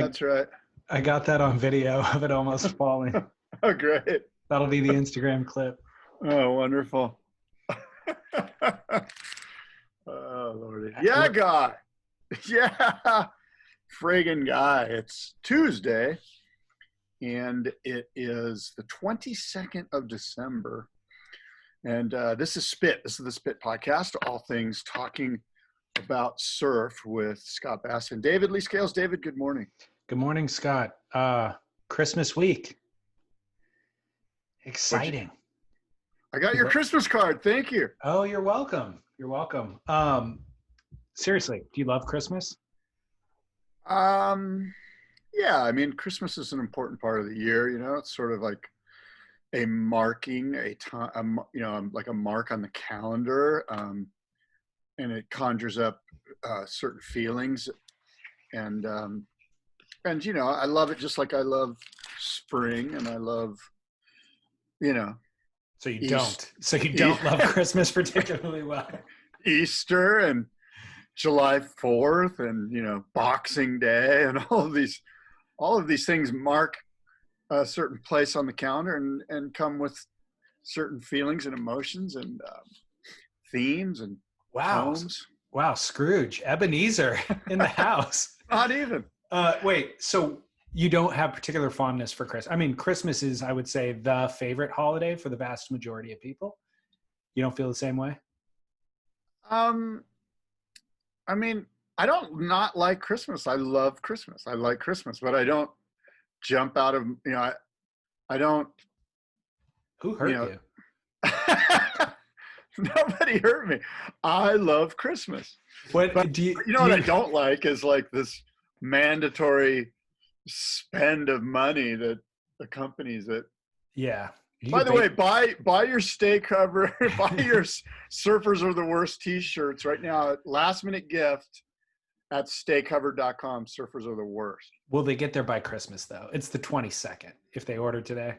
That's right. I got that on video of it almost falling. Oh, great. That'll be the Instagram clip. Oh, wonderful. Oh, Lordy. Yeah, guy. Yeah. Friggin' guy. It's Tuesday, and it is the 22nd of December. And this is Spit. This is the Spit Podcast, all things talking about surf with Scott Bass and David Lee Scales. David, good morning. Good morning, Scott. Christmas week. Exciting. I got your Christmas card. Thank you. Oh, you're welcome. You're welcome. Seriously, do you love Christmas? Yeah, I mean, Christmas is an important part of the year. You know, it's sort of like a marking, a time, like a mark on the calendar, and it conjures up certain feelings, and you know, I love it just like I love spring, and I love, you know. So you don't love Christmas particularly well. Easter and July 4th and, you know, Boxing Day and all of these things mark a certain place on the calendar and come with certain feelings and emotions and themes and poems. Wow, Scrooge, Ebenezer in the house. Not even. Wait, so you don't have particular fondness for Christmas? I mean, Christmas is, I would say, the favorite holiday for the vast majority of people. You don't feel the same way? I mean, I don't not like Christmas. I love Christmas. I like Christmas, but I don't jump out of, you know, I don't. Who hurt you? Nobody hurt me. I love Christmas. What but, do you? What I don't like is like this mandatory spend of money that accompanies it. Yeah. By the way, buy your stay cover, buy your Surfers Are the Worst t-shirts right now. Last minute gift at staycover.com. Surfers Are the Worst. Will they get there by Christmas though? It's the 22nd if they order today.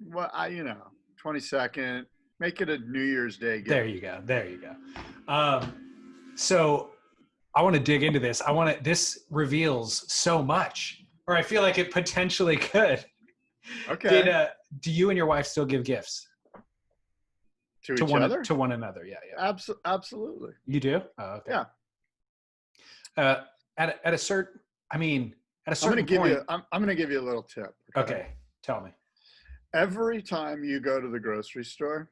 Well, 22nd. Make it a New Year's Day gift. There you go. So I want to dig into this. This reveals so much, or I feel like it potentially could. Okay. Do you and your wife still give gifts to each other? To one another, yeah. Absolutely. You do? Oh, okay. Yeah. At a certain point. I'm going to give you a little tip. Okay. Tell me. Every time you go to the grocery store,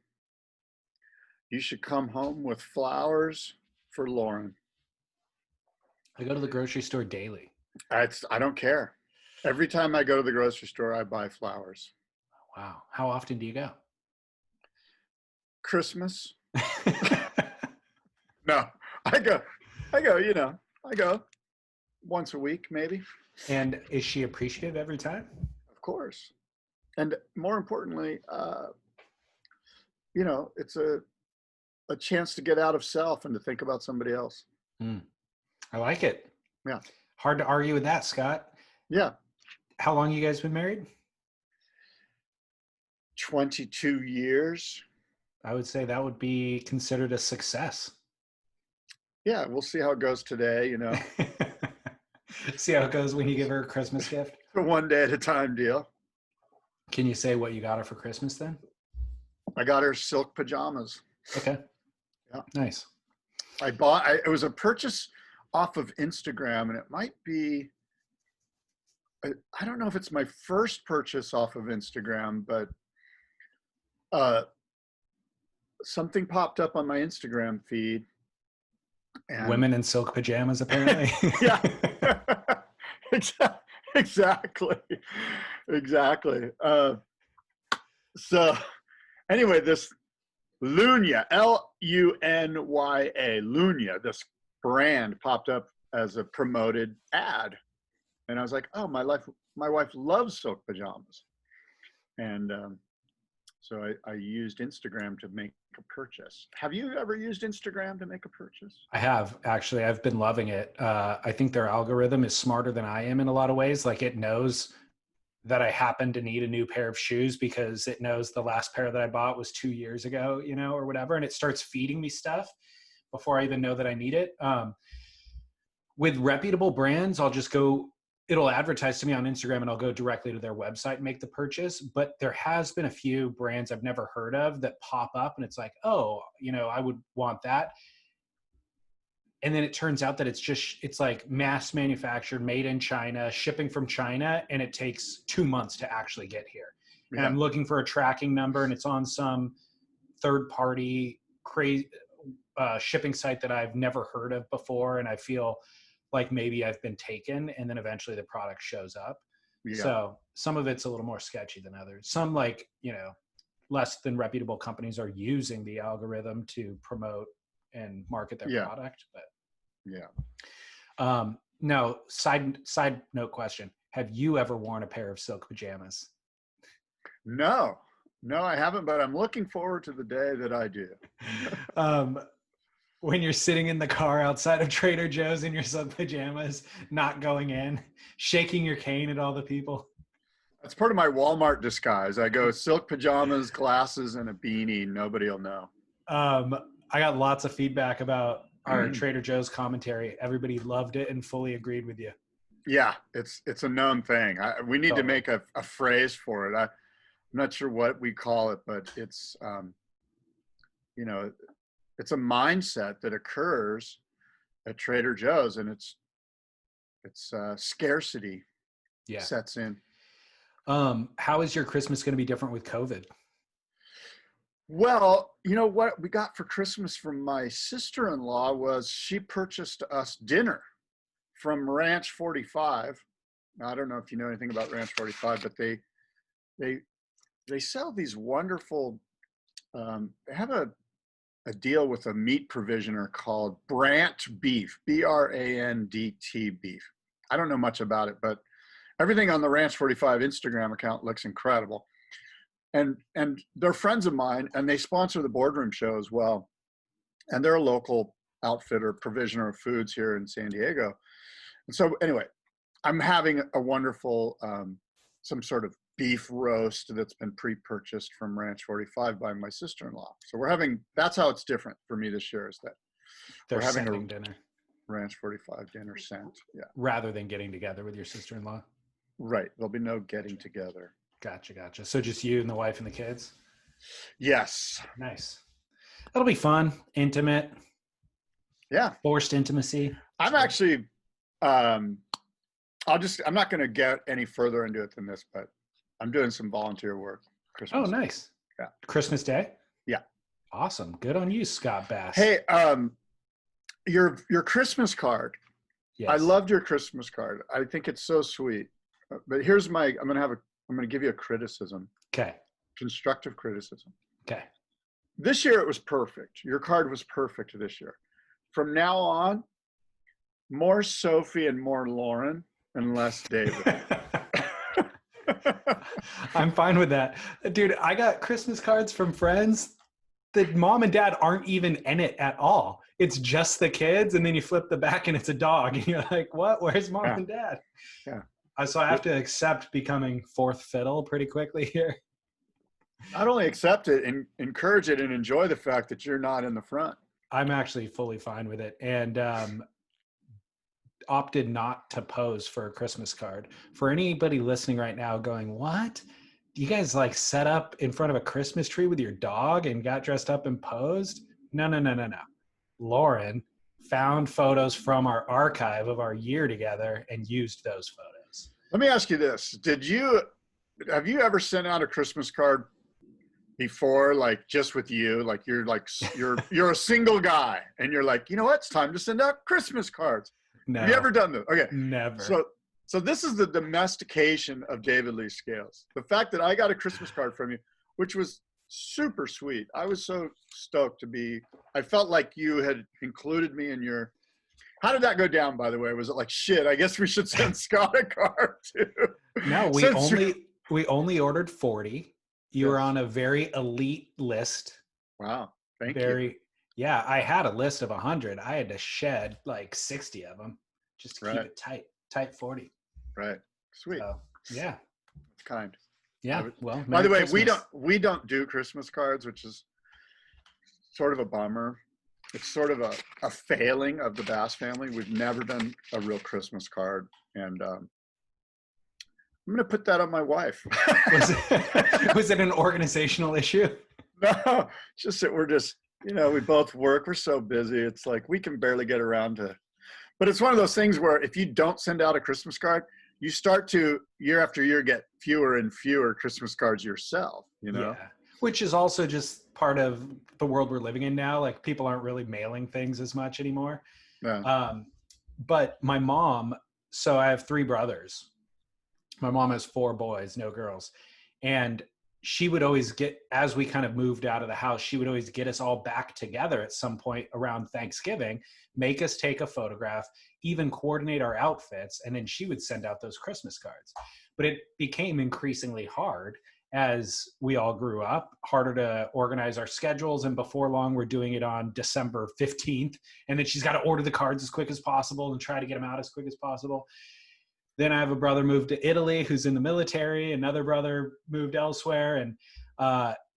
you should come home with flowers for Lauren. I go to the grocery store daily. I don't care. Every time I go to the grocery store, I buy flowers. Wow. How often do you go? Christmas. No, I go once a week, maybe. And is she appreciative every time? Of course. And more importantly, you know, it's a chance to get out of self and to think about somebody else. I like it. Yeah. Hard to argue with that, Scott. Yeah. How long you guys been married? 22 years. I would say that would be considered a success. Yeah, we'll see how it goes today, you know. See how it goes when you give her a Christmas gift? It's a one day at a time deal. Can you say what you got her for Christmas then? I got her silk pajamas. Okay. Yeah. Nice. It was a purchase off of Instagram, and it might be, I don't know if it's my first purchase off of Instagram, but something popped up on my Instagram feed. And women in silk pajamas, apparently. Yeah. Exactly. So anyway, this Lunya, Lunya, Lunya, this brand popped up as a promoted ad. And I was like, oh, my wife loves silk pajamas. And so I used Instagram to make a purchase. Have you ever used Instagram to make a purchase? I have, actually. I've been loving it. I think their algorithm is smarter than I am in a lot of ways. Like, it knows that I happen to need a new pair of shoes because it knows the last pair that I bought was 2 years ago, you know, or whatever. And it starts feeding me stuff before I even know that I need it. With reputable brands, I'll just go it'll advertise to me on Instagram and I'll go directly to their website and make the purchase. But there has been a few brands I've never heard of that pop up and it's like, oh, I would want that. And then it turns out that it's like mass manufactured, made in China, shipping from China, and it takes 2 months to actually get here. And I'm looking for a tracking number and it's on some third party crazy shipping site that I've never heard of before. And I feel like maybe I've been taken, and then eventually the product shows up. Yeah. So some of it's a little more sketchy than others. Some less than reputable companies are using the algorithm to promote and market their product. But no, side note question. Have you ever worn a pair of silk pajamas? No, I haven't, but I'm looking forward to the day that I do. When you're sitting in the car outside of Trader Joe's in your silk pajamas, not going in, shaking your cane at all the people. That's part of my Walmart disguise. I go silk pajamas, glasses, and a beanie. Nobody will know. I got lots of feedback about our Trader Joe's commentary. Everybody loved it and fully agreed with you. Yeah, it's a known thing. We need to make a phrase for it. I'm not sure what we call it, but it's, it's a mindset that occurs at Trader Joe's, and it's scarcity sets in. How is your Christmas going to be different with COVID? Well, what we got for Christmas from my sister-in-law was she purchased us dinner from Ranch 45. Now, I don't know if you know anything about Ranch 45, but they sell these wonderful, they have a deal with a meat provisioner called Brandt Beef, B-R-A-N-D-T beef. I don't know much about it, but everything on the Ranch 45 Instagram account looks incredible. And they're friends of mine, and they sponsor the Boardroom Show as well. And they're a local outfitter, provisioner of foods here in San Diego. And so anyway, I'm having a wonderful, some sort of beef roast that's been pre-purchased from Ranch 45 by my sister-in-law. So that's how it's different for me this year, is that they're having a dinner. Ranch 45 dinner sent. Yeah. Rather than getting together with your sister-in-law. Right. There'll be no getting together. Gotcha. So just you and the wife and the kids? Yes. Nice. That'll be fun. Intimate. Yeah. Forced intimacy. I'm actually, I'm not going to get any further into it than this, but I'm doing some volunteer work. Christmas. Oh, nice. Yeah. Christmas Day? Yeah. Awesome. Good on you, Scott Bass. Hey, your Christmas card. Yes. I loved your Christmas card. I think it's so sweet. But here's I'm going to give you a criticism. Okay. Constructive criticism. Okay. This year it was perfect. Your card was perfect this year. From now on, more Sophie and more Lauren and less David. I'm fine with that. Dude, I got Christmas cards from friends that mom and dad aren't even in it at all. It's just the kids, and then you flip the back and it's a dog. And you're like, what? Where's mom and dad? Yeah. So I have to accept becoming fourth fiddle pretty quickly here. Not only accept it and encourage it and enjoy the fact that you're not in the front. I'm actually fully fine with it. And opted not to pose for a Christmas card. For anybody listening right now going, what? You guys set up in front of a Christmas tree with your dog and got dressed up and posed? No. Lauren found photos from our archive of our year together and used those photos. Let me ask you this. Have you ever sent out a Christmas card before, just with you? You're a single guy and you're like, you know what? It's time to send out Christmas cards. No. Have you ever done this? Okay. Never. So this is the domestication of David Lee Scales. The fact that I got a Christmas card from you, which was super sweet. I was so stoked I felt like you had included me in your, how did that go down, by the way? Was it like, shit, I guess we should send Scott a card too? No, we only ordered 40. You were on a very elite list. Wow. Thank you. Yeah, I had a list of 100. I had to shed 60 of them just to keep it tight 40. Right. Sweet. So, yeah. It's kind. Yeah. Well, by the way, Christmas. we don't do Christmas cards, which is sort of a bummer. It's sort of a failing of the Bass family. We've never done a real Christmas card, and I'm going to put that on my wife. Was it an organizational issue? No, just that we're just, we both work. We're so busy. It's like we can barely get around to, but it's one of those things where if you don't send out a Christmas card, you start to year after year get fewer and fewer Christmas cards yourself, Yeah. Which is also just part of the world we're living in now. Like people aren't really mailing things as much anymore. Yeah. But my mom, so I have 3 brothers. My mom has 4 boys, no girls. And she would always get, as we kind of moved out of the house, she would always get us all back together at some point around Thanksgiving, make us take a photograph, even coordinate our outfits. And then she would send out those Christmas cards. But it became increasingly hard as we all grew up, harder to organize our schedules. And before long, we're doing it on December 15th. And then she's got to order the cards as quick as possible and try to get them out as quick as possible. Then I have a brother moved to Italy who's in the military. Another brother moved elsewhere. And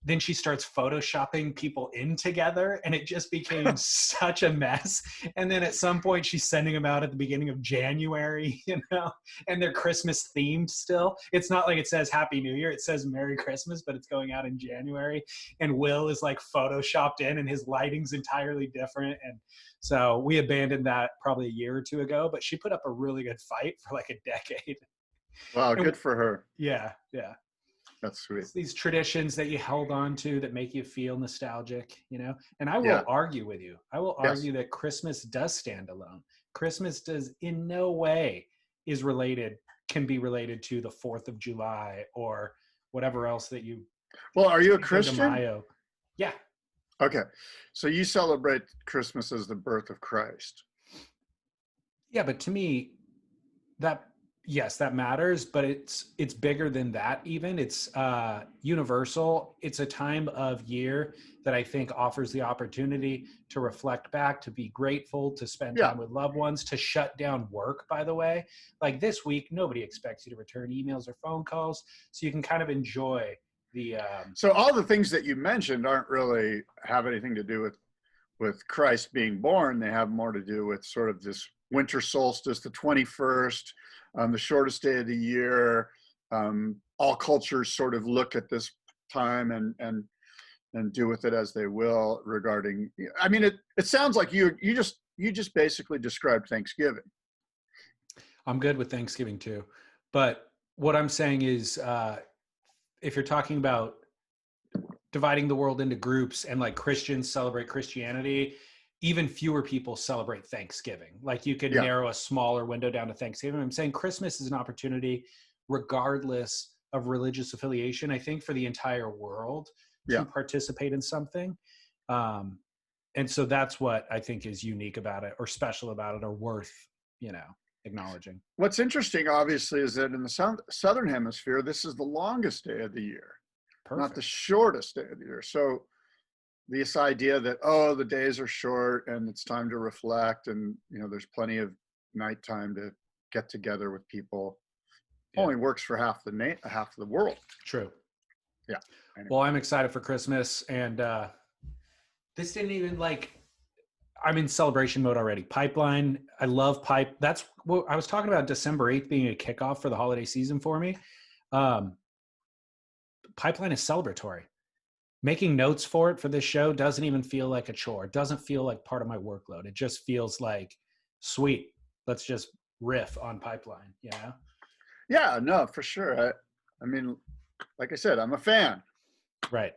then she starts photoshopping people in together. And it just became such a mess. And then at some point she's sending them out at the beginning of January, and they're Christmas themed still. It's not like it says Happy New Year. It says Merry Christmas, but it's going out in January. And Will is like photoshopped in and his lighting's entirely different. And so we abandoned that probably a year or 2 ago, but she put up a really good fight for like a decade. Wow, good for her. Yeah. That's sweet. It's these traditions that you held on to that make you feel nostalgic, And I will argue with you. I will argue that Christmas does stand alone. Christmas does in no way can be related to the 4th of July or whatever else that you. Well, are you a Christian? Yeah. Okay. So you celebrate Christmas as the birth of Christ. Yeah, but to me, that matters, but it's bigger than that even. It's universal. It's a time of year that I think offers the opportunity to reflect back, to be grateful, to spend time with loved ones, to shut down work, by the way. Like this week, nobody expects you to return emails or phone calls, so you can kind of enjoy the... So all the things that you mentioned aren't really have anything to do with Christ being born. They have more to do with sort of this winter solstice, the 21st, the shortest day of the year. All cultures sort of look at this time and do with it as they will regarding, I mean, it sounds like you just basically described Thanksgiving. I'm good with Thanksgiving too. But what I'm saying is, if you're talking about dividing the world into groups and like Christians celebrate Christianity, even fewer people celebrate Thanksgiving. Like you could narrow a smaller window down to Thanksgiving. I'm saying Christmas is an opportunity, regardless of religious affiliation, I think, for the entire world to participate in something. And so that's what I think is unique about it or special about it or worth, acknowledging. What's interesting, obviously, is that in the Southern Hemisphere, this is the longest day of the year, not the shortest day of the year. So this idea that, the days are short and it's time to reflect and, there's plenty of nighttime to get together with people only works for half the world. True. Yeah. Anyway. Well, I'm excited for Christmas and this didn't even I'm in celebration mode already. Pipeline. I love pipe. That's what I was talking about. December 8th being a kickoff for the holiday season for me. Pipeline is celebratory. Making notes for it for this show doesn't even feel like a chore. It doesn't feel like part of my workload. It just feels like, sweet, let's just riff on Pipeline, Yeah, no, for sure. I mean, like I said, I'm a fan. Right.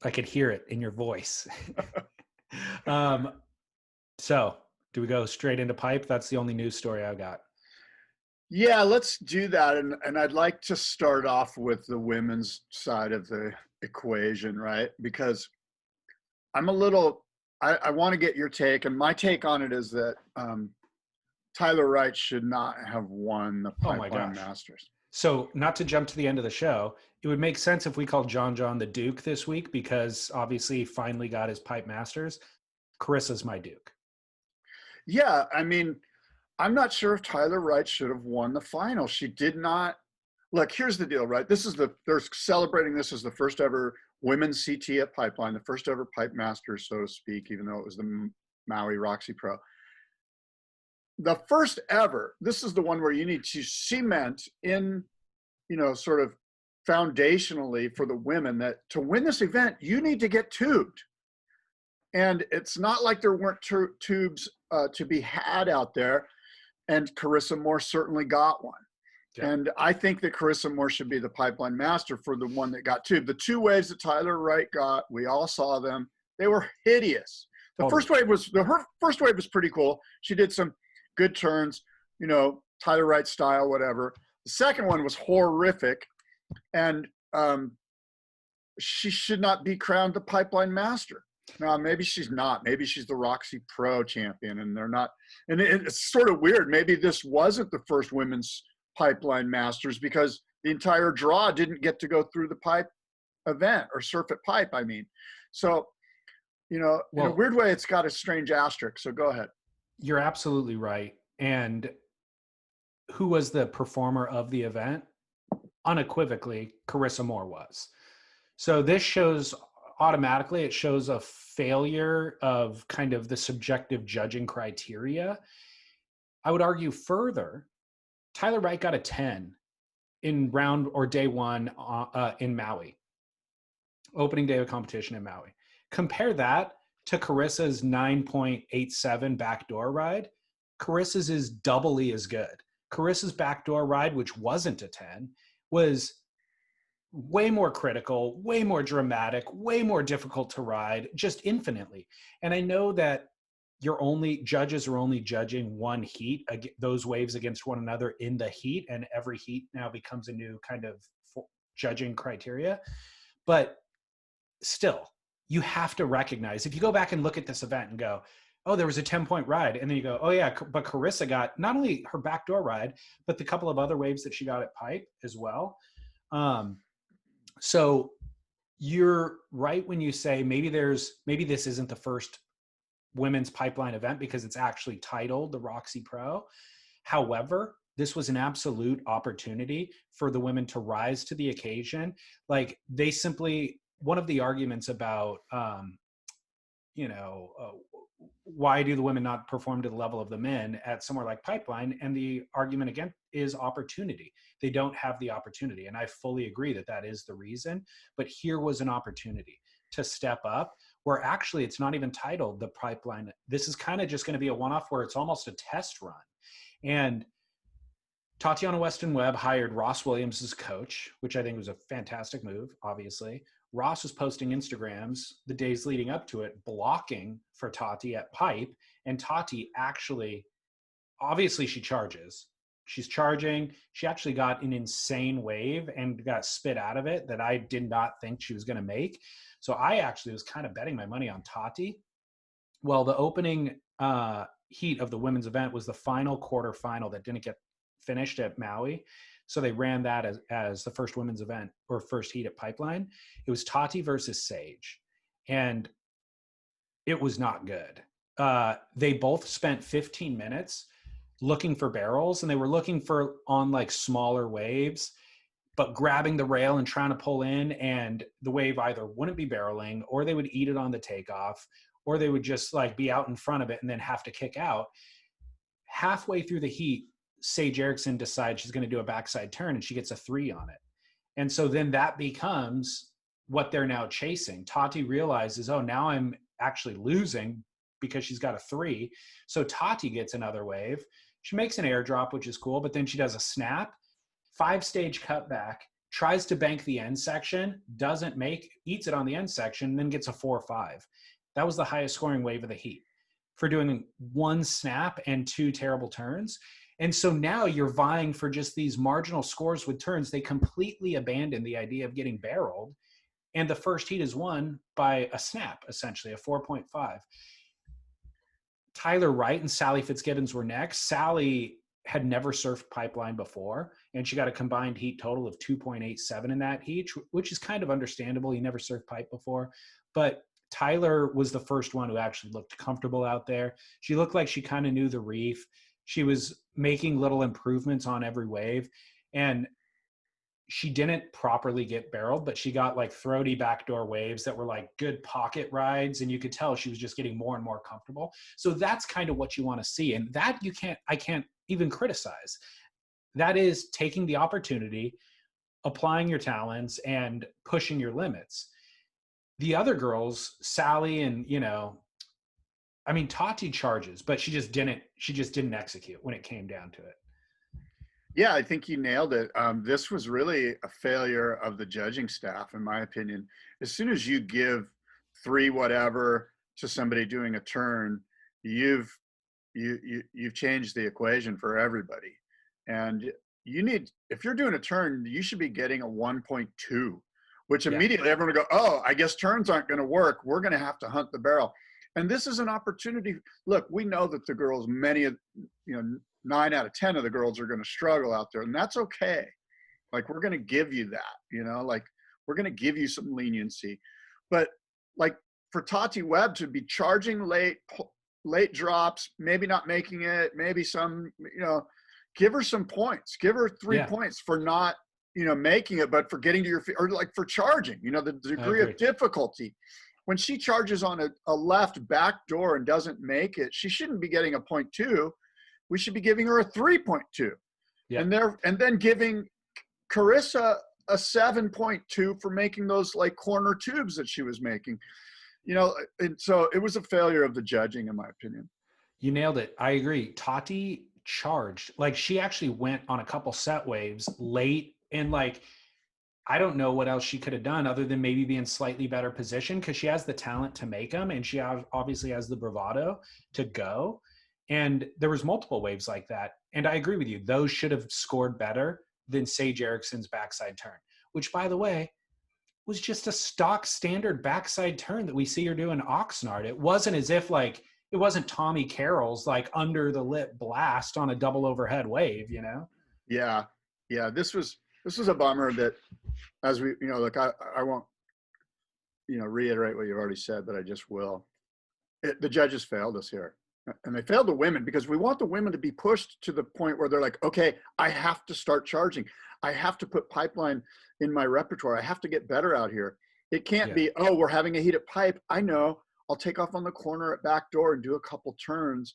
I could hear it in your voice. So do we go straight into pipe? That's the only news story I got. Yeah, let's do that. And I'd like to start off with the women's side of the equation, right? Because I want to get your take. And my take on it is that Tyler Wright should not have won the Pipeline Masters. So not to jump to the end of the show, it would make sense if we called John the Duke this week because obviously he finally got his Pipe Masters. Carissa's my Duke. Yeah, I mean, I'm not sure if Tyler Wright should have won the final. She did not. Look, here's the deal, right? They're celebrating this as the first ever women's CT at Pipeline, the first ever Pipe Masters, so to speak, even though it was the Maui Roxy Pro. The first ever, this is the one where you need to cement in sort of foundationally for the women that to win this event, you need to get tubed. And it's not like there weren't tubes to be had out there. And Carissa Moore certainly got one. Yeah. And I think that Carissa Moore should be the pipeline master for the one that got tubed. The two waves that Tyler Wright got, we all saw them. They were hideous. The first wave was her first wave was pretty cool. She did some good turns, Tyler Wright style, whatever. The second one was horrific, and she should not be crowned the pipeline master. Now, maybe she's not. Maybe she's the Roxy Pro champion, and they're not. And it's sort of weird. Maybe this wasn't the first women's pipeline masters because the entire draw didn't get to go through the pipe event or surf at pipe. I mean, so, in a weird way, it's got a strange asterisk. So go ahead. You're absolutely right. And who was the performer of the event? Unequivocally, Carissa Moore was. So this shows automatically, it shows a failure of kind of the subjective judging criteria. I would argue further, Tyler Wright got a 10 in round or day one in Maui, opening day of competition in Maui. Compare that to Carissa's 9.87 backdoor ride. Carissa's is doubly as good. Carissa's backdoor ride, which wasn't a 10, was way more critical, way more dramatic, way more difficult to ride, just infinitely. And I know that judges are only judging one heat, those waves against one another in the heat, and every heat now becomes a new kind of judging criteria. But still, you have to recognize, if you go back and look at this event and go, oh, there was a 10-point ride, and then you go, oh yeah, but Carissa got not only her backdoor ride, but the couple of other waves that she got at pipe as well. So you're right when you say maybe this isn't the first women's pipeline event because it's actually titled the Roxy Pro. However, this was an absolute opportunity for the women to rise to the occasion. Like one of the arguments about, why do the women not perform to the level of the men at somewhere like Pipeline? And the argument again is opportunity. They don't have the opportunity. And I fully agree that is the reason. But here was an opportunity to step up where actually it's not even titled the Pipeline. This is kind of just going to be a one-off where it's almost a test run. And Tatiana Weston Webb hired Ross Williams as coach, which I think was a fantastic move, obviously. Ross was posting Instagrams the days leading up to it, blocking for Tati at pipe. And Tati obviously she charges. She's charging. She actually got an insane wave and got spit out of it that I did not think she was going to make. So I actually was kind of betting my money on Tati. Well, the opening heat of the women's event was the final quarterfinal that didn't get finished at Maui. So they ran that as the first women's event or first heat at Pipeline. It was Tati versus Sage. And it was not good. They both spent 15 minutes looking for barrels, and they were looking for on like smaller waves, but grabbing the rail and trying to pull in, and the wave either wouldn't be barreling or they would eat it on the takeoff, or they would just like be out in front of it and then have to kick out. Halfway through the heat, Sage Erickson decides she's going to do a backside turn and she gets a 3 on it. And so then that becomes what they're now chasing. Tati realizes, oh, now I'm actually losing because she's got a 3. So Tati gets another wave. She makes an airdrop, which is cool, but then she does a snap, 5-stage cutback, tries to bank the end section, doesn't make, eats it on the end section, then gets a 4-5. That was the highest scoring wave of the heat for doing 1 snap and 2 terrible turns. And so now you're vying for just these marginal scores with turns. They completely abandon the idea of getting barreled. And the first heat is won by a snap, essentially, a 4.5. Tyler Wright and Sally Fitzgibbons were next. Sally had never surfed Pipeline before, and she got a combined heat total of 2.87 in that heat, which is kind of understandable. You never surfed pipe before. But Tyler was the first one who actually looked comfortable out there. She looked like she kind of knew the reef. She was making little improvements on every wave, and she didn't properly get barreled, but she got like throaty backdoor waves that were like good pocket rides, and you could tell she was just getting more and more comfortable. So that's kind of what you want to see, and that I can't even criticize. That is taking the opportunity, applying your talents and pushing your limits. The other girls, Sally and, I mean, Tati charges, but she just didn't execute when it came down to it. Yeah, I think you nailed it. This was really a failure of the judging staff, in my opinion. As soon as you give three whatever to somebody doing a turn, you've you've changed the equation for everybody. And if you're doing a turn, you should be getting a 1.2, which Yeah. immediately everyone will go, oh, I guess turns aren't going to work. We're going to have to hunt the barrel. And this is an opportunity. Look, we know that the girls, many of, 9 out of 10 of the girls are going to struggle out there, and that's okay. Like, we're going to give you that, like, we're going to give you some leniency. But like, for Tati Webb to be charging late drops, maybe not making it, maybe some, give her some points, give her 3 points for not, making it, but for getting to your feet, or like for charging, the degree of difficulty. When she charges on a left back door and doesn't make it, she shouldn't be getting a 0.2. We should be giving her a 3.2. Yeah. And then giving Carissa a 7.2 for making those like corner tubes that she was making. And so it was a failure of the judging, in my opinion. You nailed it. I agree. Tati charged. Like, she actually went on a couple set waves late, and like, I don't know what else she could have done other than maybe be in slightly better position, because she has the talent to make them, and she obviously has the bravado to go. And there was multiple waves like that. And I agree with you. Those should have scored better than Sage Erickson's backside turn, which, by the way, was just a stock standard backside turn that we see her do in Oxnard. It wasn't as if like, it wasn't Tommy Carroll's like under the lip blast on a double overhead wave, Yeah. Yeah. This was a bummer that, as we, look, I won't, reiterate what you've already said, but I just will. The judges failed us here. And they failed the women, because we want the women to be pushed to the point where they're like, okay, I have to start charging. I have to put pipeline in my repertoire. I have to get better out here. It can't be, oh, we're having a heated pipe. I know. I'll take off on the corner at back door and do a couple turns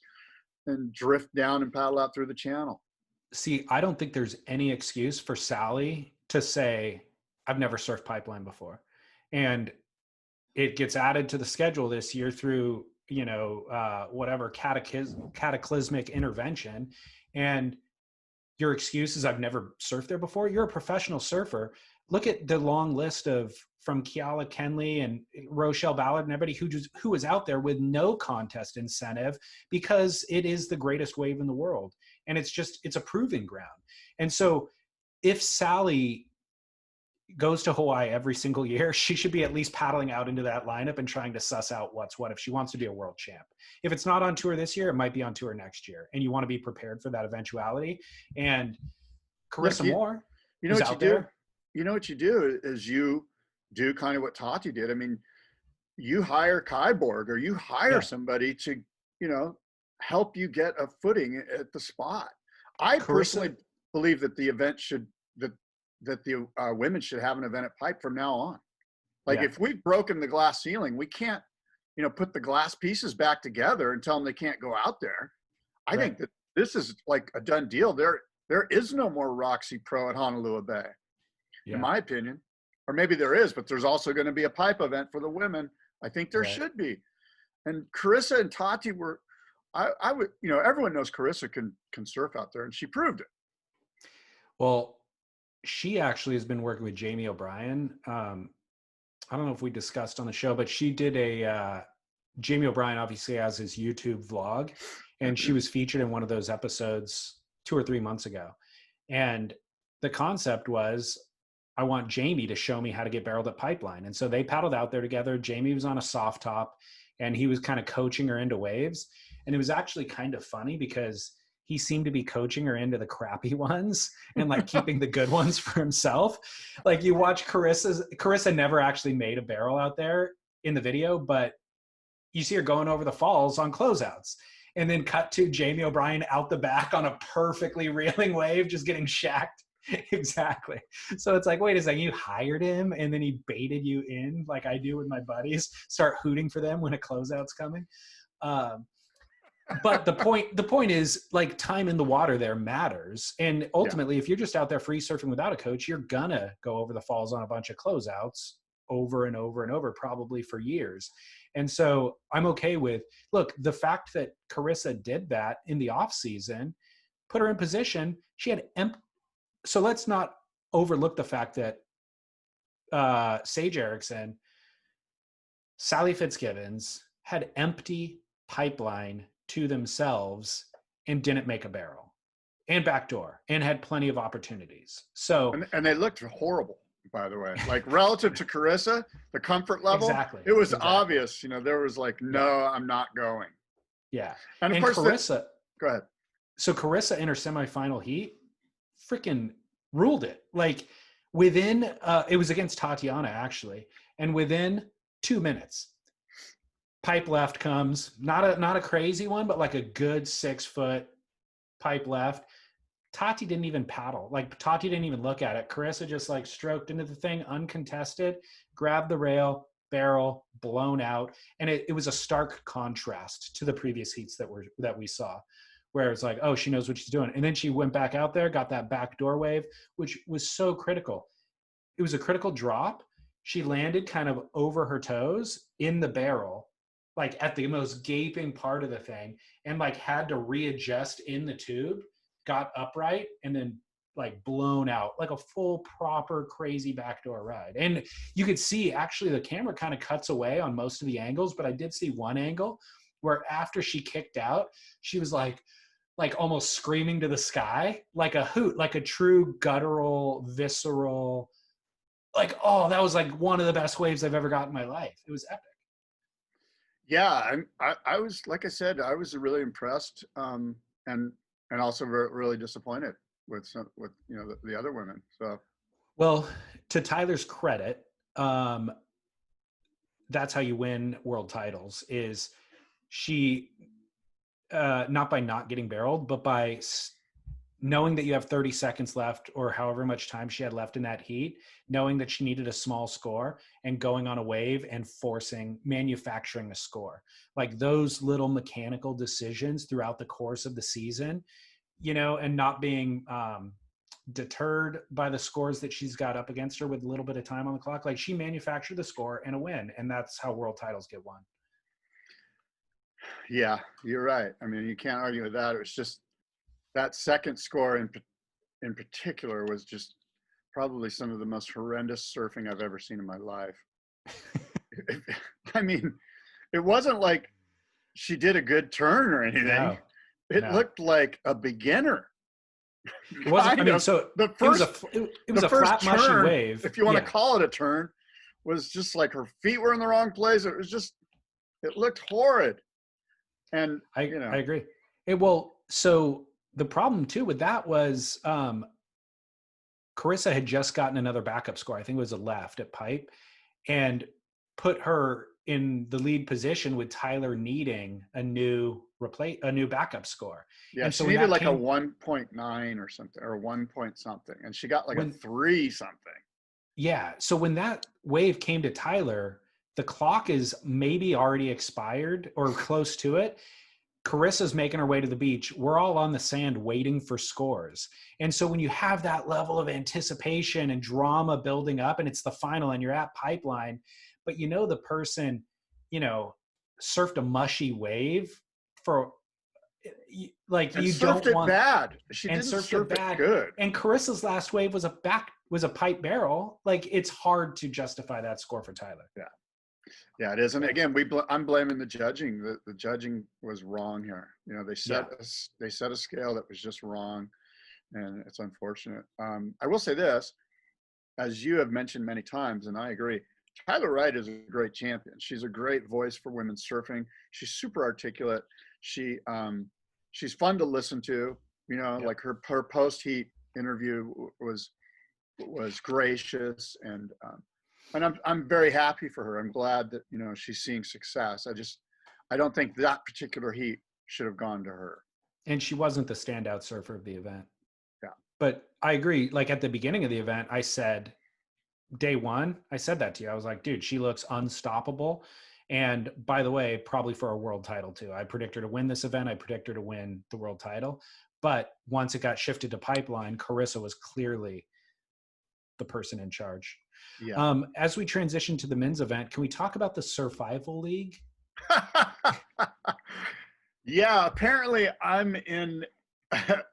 and drift down and paddle out through the channel. See, I don't think there's any excuse for Sally to say, I've never surfed pipeline before. And it gets added to the schedule this year through, whatever cataclysmic intervention. And your excuse is, I've never surfed there before. You're a professional surfer. Look at the long list from Kiala Kenley and Rochelle Ballard and everybody who was out there with no contest incentive, because it is the greatest wave in the world. And it's a proving ground. And so if Sally goes to Hawaii every single year, she should be at least paddling out into that lineup and trying to suss out what's what if she wants to be a world champ. If it's not on tour this year, it might be on tour next year. And you want to be prepared for that eventuality. And Carissa Moore, you know what you do? You know what you do is you do kind of what Tati did. I mean, you hire Kyborg, or you hire somebody to, help you get a footing at the spot. I personally believe that the event that the women should have an event at Pipe from now on. Like, if we've broken the glass ceiling, we can't, put the glass pieces back together and tell them they can't go out there. I think that this is like a done deal. There is no more Roxy Pro at Honolulu Bay, in my opinion. Or maybe there is, but there's also going to be a pipe event for the women. I think there should be. And Carissa and Tati were, I would, everyone knows Carissa can surf out there, and she proved it. Well, she actually has been working with Jamie O'Brien. I don't know if we discussed on the show, but she did Jamie O'Brien obviously has his YouTube vlog, and she was featured in one of those episodes 2 or 3 months ago. And the concept was, I want Jamie to show me how to get barreled at pipeline. And so they paddled out there together. Jamie was on a soft top, and he was kind of coaching her into waves. And it was actually kind of funny, because he seemed to be coaching her into the crappy ones and like keeping the good ones for himself. Like, you watch Carissa never actually made a barrel out there in the video, but you see her going over the falls on closeouts, and then cut to Jamie O'Brien out the back on a perfectly reeling wave, just getting shacked. Exactly. So it's like, wait a second, you hired him and then he baited you in, like I do with my buddies, start hooting for them when a closeout's coming. But the point is, like, time in the water there matters. And Yeah. ultimately, if you're just out there free surfing without a coach, you're gonna go over the falls on a bunch of closeouts over and over and over, probably for years. And so I'm okay with, look, the fact that Carissa did that in the off season put her in position. She had so let's not overlook the fact that Sage Erickson, Sally Fitzgibbons had empty pipeline to themselves and didn't make a barrel and backdoor and had plenty of opportunities. So, And they looked horrible, by the way. Like relative to Carissa, the comfort level, exactly. it was obvious. There was like, no, Yeah. I'm not going. Yeah. And of And course, Carissa, go ahead. so Carissa in her semifinal heat freaking ruled it. Like within, it was against Tatiana actually. And within 2 minutes, pipe left comes, not a crazy one, but like a good 6 foot pipe left. Tati didn't even paddle. Like Tati didn't even look at it. Carissa just like stroked into the thing uncontested, grabbed the rail, barrel, blown out. And it was a stark contrast to the previous heats that we saw, where it's like, oh, she knows what she's doing. And then she went back out there, got that backdoor wave, which was so critical. It was a critical drop. She landed kind of over her toes in the barrel, like at the most gaping part of the thing, and like had to readjust in the tube, got upright, and then like blown out like a full proper crazy backdoor ride. And you could see actually the camera kind of cuts away on most of the angles, but I did see one angle where after she kicked out, she was like almost screaming to the sky, like a hoot, like a true guttural, visceral, like, oh, that was like one of the best waves I've ever got in my life. It was epic. Yeah, I was, like I said, I was really impressed, and also really disappointed with the other women. So, well, to Tyler's credit, that's how you win world titles. Is she not by not getting barreled, but by knowing that you have 30 seconds left or however much time she had left in that heat, knowing that she needed a small score and going on a wave and manufacturing a score. Like those little mechanical decisions throughout the course of the season, and not being deterred by the scores that she's got up against her with a little bit of time on the clock. Like she manufactured the score and a win, and that's how world titles get won. yeah, you're right. I mean, you can't argue with that. It was just that second score in particular was just probably some of the most horrendous surfing I've ever seen in my life. I mean, it wasn't like she did a good turn or anything. No, it looked like a beginner. It wasn't. I mean, so the first, it was a flat, turn, mushy wave. If you want to call it a turn, was just like her feet were in the wrong place. It was just, it looked horrid. And I agree. So the problem too with that was Carissa had just gotten another backup score. I think it was a left at pipe, and put her in the lead position with Tyler needing a new backup score. Yeah, and she needed like a 1.9 or something, or 1 point something, and she got like a 3 something. Yeah, so when that wave came to Tyler, the clock is maybe already expired or close to it. Carissa's making her way to the beach. We're all on the sand waiting for scores. And so when you have that level of anticipation and drama building up and it's the final and you're at pipeline, but the person, surfed a mushy wave for like, and you surfed don't it want bad. She and didn't surfed surf it bad. It good. And Carissa's last wave was a pipe barrel. Like it's hard to justify that score for Tyler. Yeah. Yeah, it is. And again, I'm blaming the judging. The judging was wrong here. They set a scale that was just wrong, and it's unfortunate. I will say this, as you have mentioned many times, and I agree, Tyler Wright is a great champion. She's a great voice for women's surfing. She's super articulate. She's fun to listen to. Like her post heat interview was gracious, and I'm very happy for her. I'm glad that she's seeing success. I don't think that particular heat should have gone to her. And she wasn't the standout surfer of the event. Yeah. But I agree. Like at the beginning of the event, I said, day one, I said that to you. I was like, dude, she looks unstoppable. And by the way, probably for a world title too. I predict her to win this event. I predict her to win the world title. But once it got shifted to Pipeline, Carissa was clearly the person in charge. Yeah. As we transition to the men's event, can we talk about the Survival League? Yeah, apparently I'm in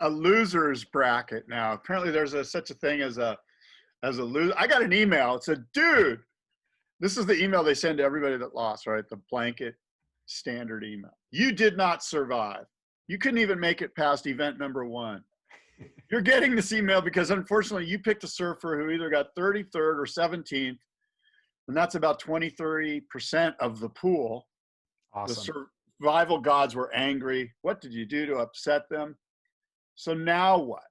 a loser's bracket now. Apparently there's such a thing as a loser. I got an email. It said, dude, this is the email they send to everybody that lost, right? The blanket standard email. You did not survive. You couldn't even make it past event number 1. You're getting this email because unfortunately you picked a surfer who either got 33rd or 17th, and that's about 30% of the pool. Awesome. The survival gods were angry. What did you do to upset them? So now what?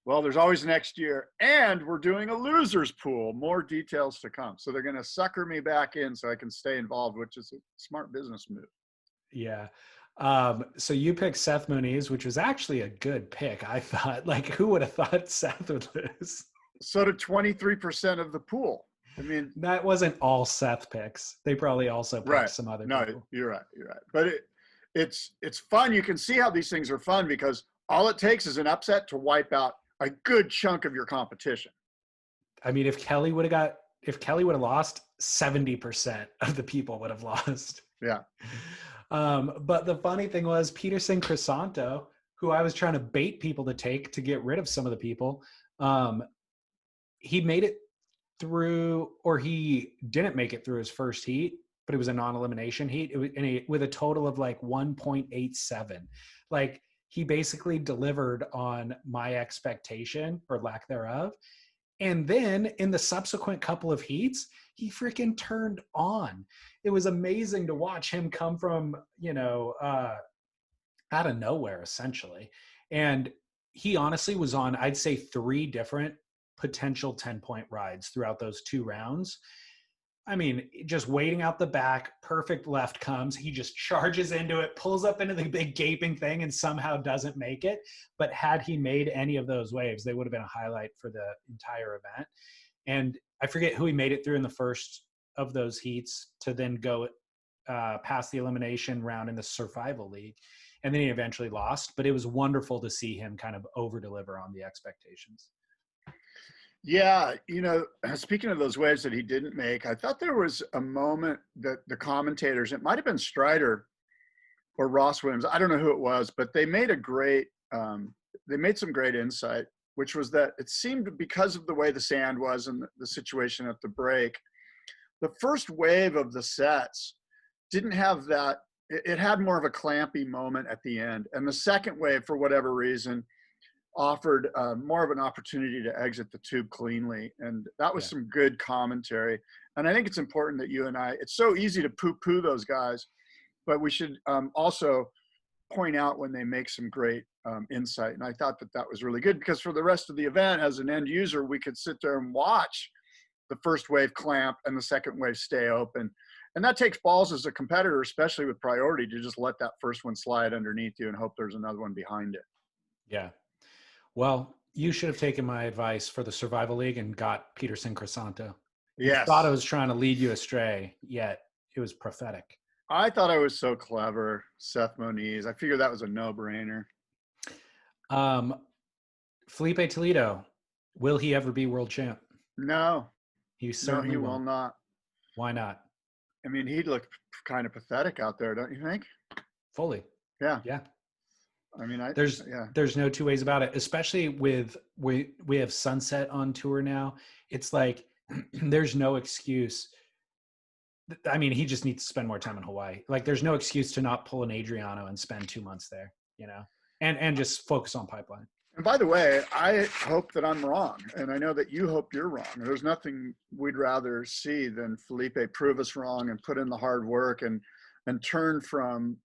Well, there's always next year, and we're doing a losers pool. More details to come. So they're going to sucker me back in so I can stay involved, which is a smart business move. Yeah. So you picked Seth Moniz, which was actually a good pick. I thought, like, who would have thought Seth would lose? So did 23% of the pool. I mean, that wasn't all Seth picks. They probably also picked some other people. No, you're right. You're right. But it's fun. You can see how these things are fun because all it takes is an upset to wipe out a good chunk of your competition. I mean, if Kelly would have lost, 70% of the people would have lost. Yeah. But the funny thing was Peterson Crisanto, who I was trying to bait people to take to get rid of some of the people, he made it through, or he didn't make it through his first heat, but it was a non-elimination heat. It was with a total of like 1.87. Like, he basically delivered on my expectation or lack thereof. And then in the subsequent couple of heats, he freaking turned on. It was amazing to watch him come from, out of nowhere, essentially. And he honestly was on, I'd say, 3 different potential 10-point rides throughout those 2 rounds. I mean, just waiting out the back, perfect left comes. He just charges into it, pulls up into the big gaping thing, and somehow doesn't make it. But had he made any of those waves, they would have been a highlight for the entire event. And I forget who he made it through in the first of those heats to then go past the elimination round in the Survival League. And then he eventually lost. But it was wonderful to see him kind of over-deliver on the expectations. Yeah, speaking of those waves that he didn't make, I thought there was a moment that the commentators, it might have been Strider or Ross Williams, I don't know who it was, but they made they made some great insight, which was that it seemed because of the way the sand was and the situation at the break, the first wave of the sets didn't have that. It had more of a clampy moment at the end. And the second wave, for whatever reason, offered more of an opportunity to exit the tube cleanly. And that was some good commentary. And I think it's important that you and I, it's so easy to poo-poo those guys, but we should also point out when they make some great insight. And I thought that was really good because for the rest of the event, as an end user, we could sit there and watch the first wave clamp and the second wave stay open. And that takes balls as a competitor, especially with priority, to just let that first one slide underneath you and hope there's another one behind it. Yeah. Well, you should have taken my advice for the Survival League and got Peterson Crisanto. Yes. You thought I was trying to lead you astray, yet it was prophetic. I thought I was so clever, Seth Moniz. I figured that was a no-brainer. Felipe Toledo, will he ever be world champ? No. He certainly will not. Why not? I mean, he looked kind of pathetic out there, don't you think? Fully. Yeah. Yeah. I mean, there's no 2 ways about it, especially with we have Sunset on tour now. It's like there's no excuse. I mean, he just needs to spend more time in Hawaii. Like, there's no excuse to not pull an Adriano and spend 2 months there, and just focus on Pipeline. And by the way, I hope that I'm wrong, and I know that you hope you're wrong. There's nothing we'd rather see than Felipe prove us wrong and put in the hard work and turn from,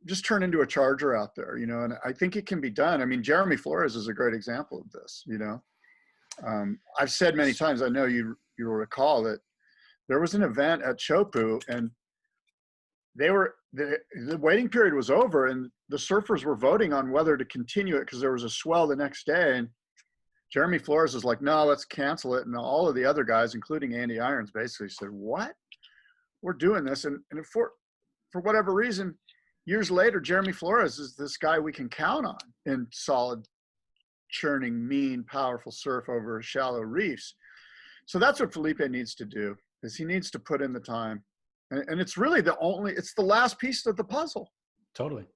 just turn into a charger out there, and I think it can be done. I mean, Jeremy Flores is a great example of this, I've said many times, I know you'll recall that there was an event at Chopu and the waiting period was over and the surfers were voting on whether to continue it because there was a swell the next day. And Jeremy Flores was like, no, let's cancel it. And all of the other guys, including Andy Irons, basically said, what? we're doing this. And for whatever reason, years later, Jeremy Flores is this guy we can count on in solid, churning, mean, powerful surf over shallow reefs. So that's what Felipe needs to do, is he needs to put in the time. And it's really it's the last piece of the puzzle. Totally.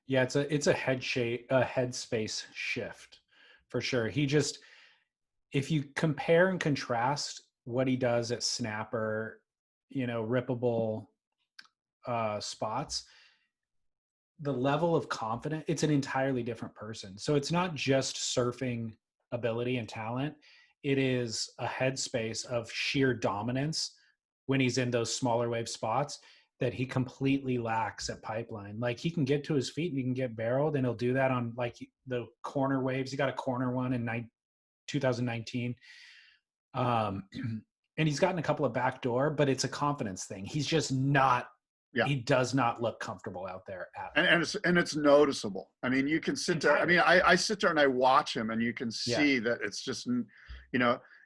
Yeah, it's a headspace shift for sure. If you compare and contrast what he does at snapper, rippable spots, the level of confidence, it's an entirely different person. So it's not just surfing ability and talent. It is a headspace of sheer dominance when he's in those smaller wave spots that he completely lacks at Pipeline. Like, he can get to his feet and he can get barreled, and he'll do that on like the corner waves. He got a corner one in 2019. And he's gotten a couple of backdoor, but it's a confidence thing. He's just not, he does not look comfortable out there at all. And it's noticeable. I mean, you can sit there. I mean, I sit there and I watch him, and you can see that it's just,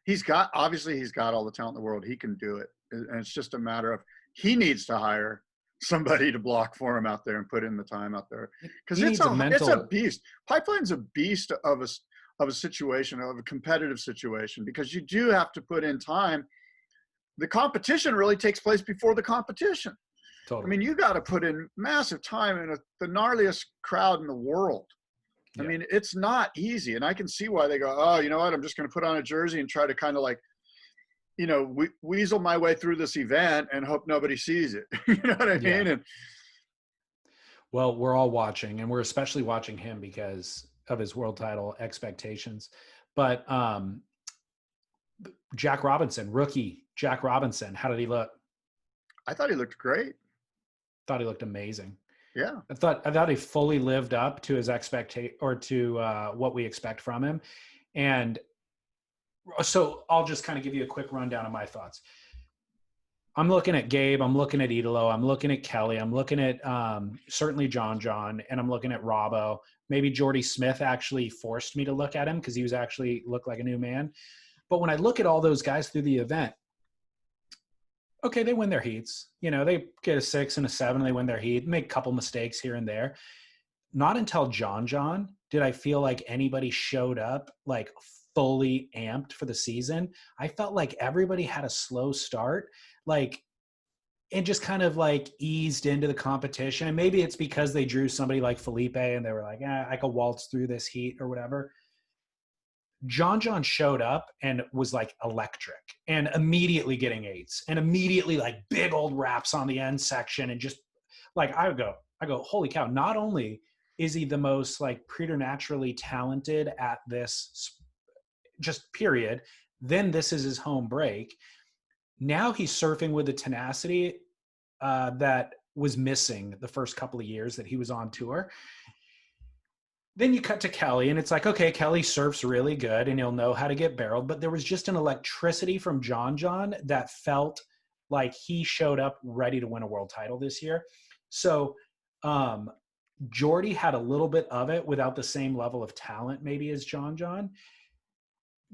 he's got all the talent in the world. He can do it. And it's just a matter of, he needs to hire somebody to block for him out there and put in the time out there, because it's a beast. Pipeline's a beast of a situation, of a competitive situation, because you do have to put in time. The competition really takes place before the competition. Totally. I mean, you got to put in massive time in the gnarliest crowd in the world. I mean, it's not easy, and I can see why they go, oh, you know what, I'm just going to put on a jersey and try to kind of like, weasel my way through this event and hope nobody sees it. You know what I mean? And well, we're all watching, and we're especially watching him because of his world title expectations. But Jack Robinson, rookie Jack Robinson, how did he look? I thought he looked great. Thought he looked amazing. Yeah. I thought he fully lived up to his expectation, or to what we expect from him. And so I'll just kind of give you a quick rundown of my thoughts. I'm looking at Gabe, I'm looking at Idolo, I'm looking at Kelly, I'm looking at certainly John, and I'm looking at Robbo. Maybe Jordy Smith actually forced me to look at him because he was actually looked like a new man. But when I look at all those guys through the event, okay, they win their heats. They get a 6 and a 7, they win their heat, make a couple mistakes here and there. Not until John did I feel like anybody showed up like fully amped for the season. I felt like everybody had a slow start, like, and just kind of like eased into the competition. And maybe it's because they drew somebody like Felipe and they were like, I could waltz through this heat or whatever. John showed up and was like electric, and immediately getting 8s, and immediately like big old wraps on the end section. And just like, I go, holy cow. Not only is he the most like preternaturally talented at this, just period, then this is his home break. Now he's surfing with the tenacity that was missing the first couple of years that he was on tour. Then you cut to Kelly, and it's like, okay, Kelly surfs really good and he'll know how to get barreled, but there was just an electricity from John that felt like he showed up ready to win a world title this year. So Jordy had a little bit of it without the same level of talent maybe as John.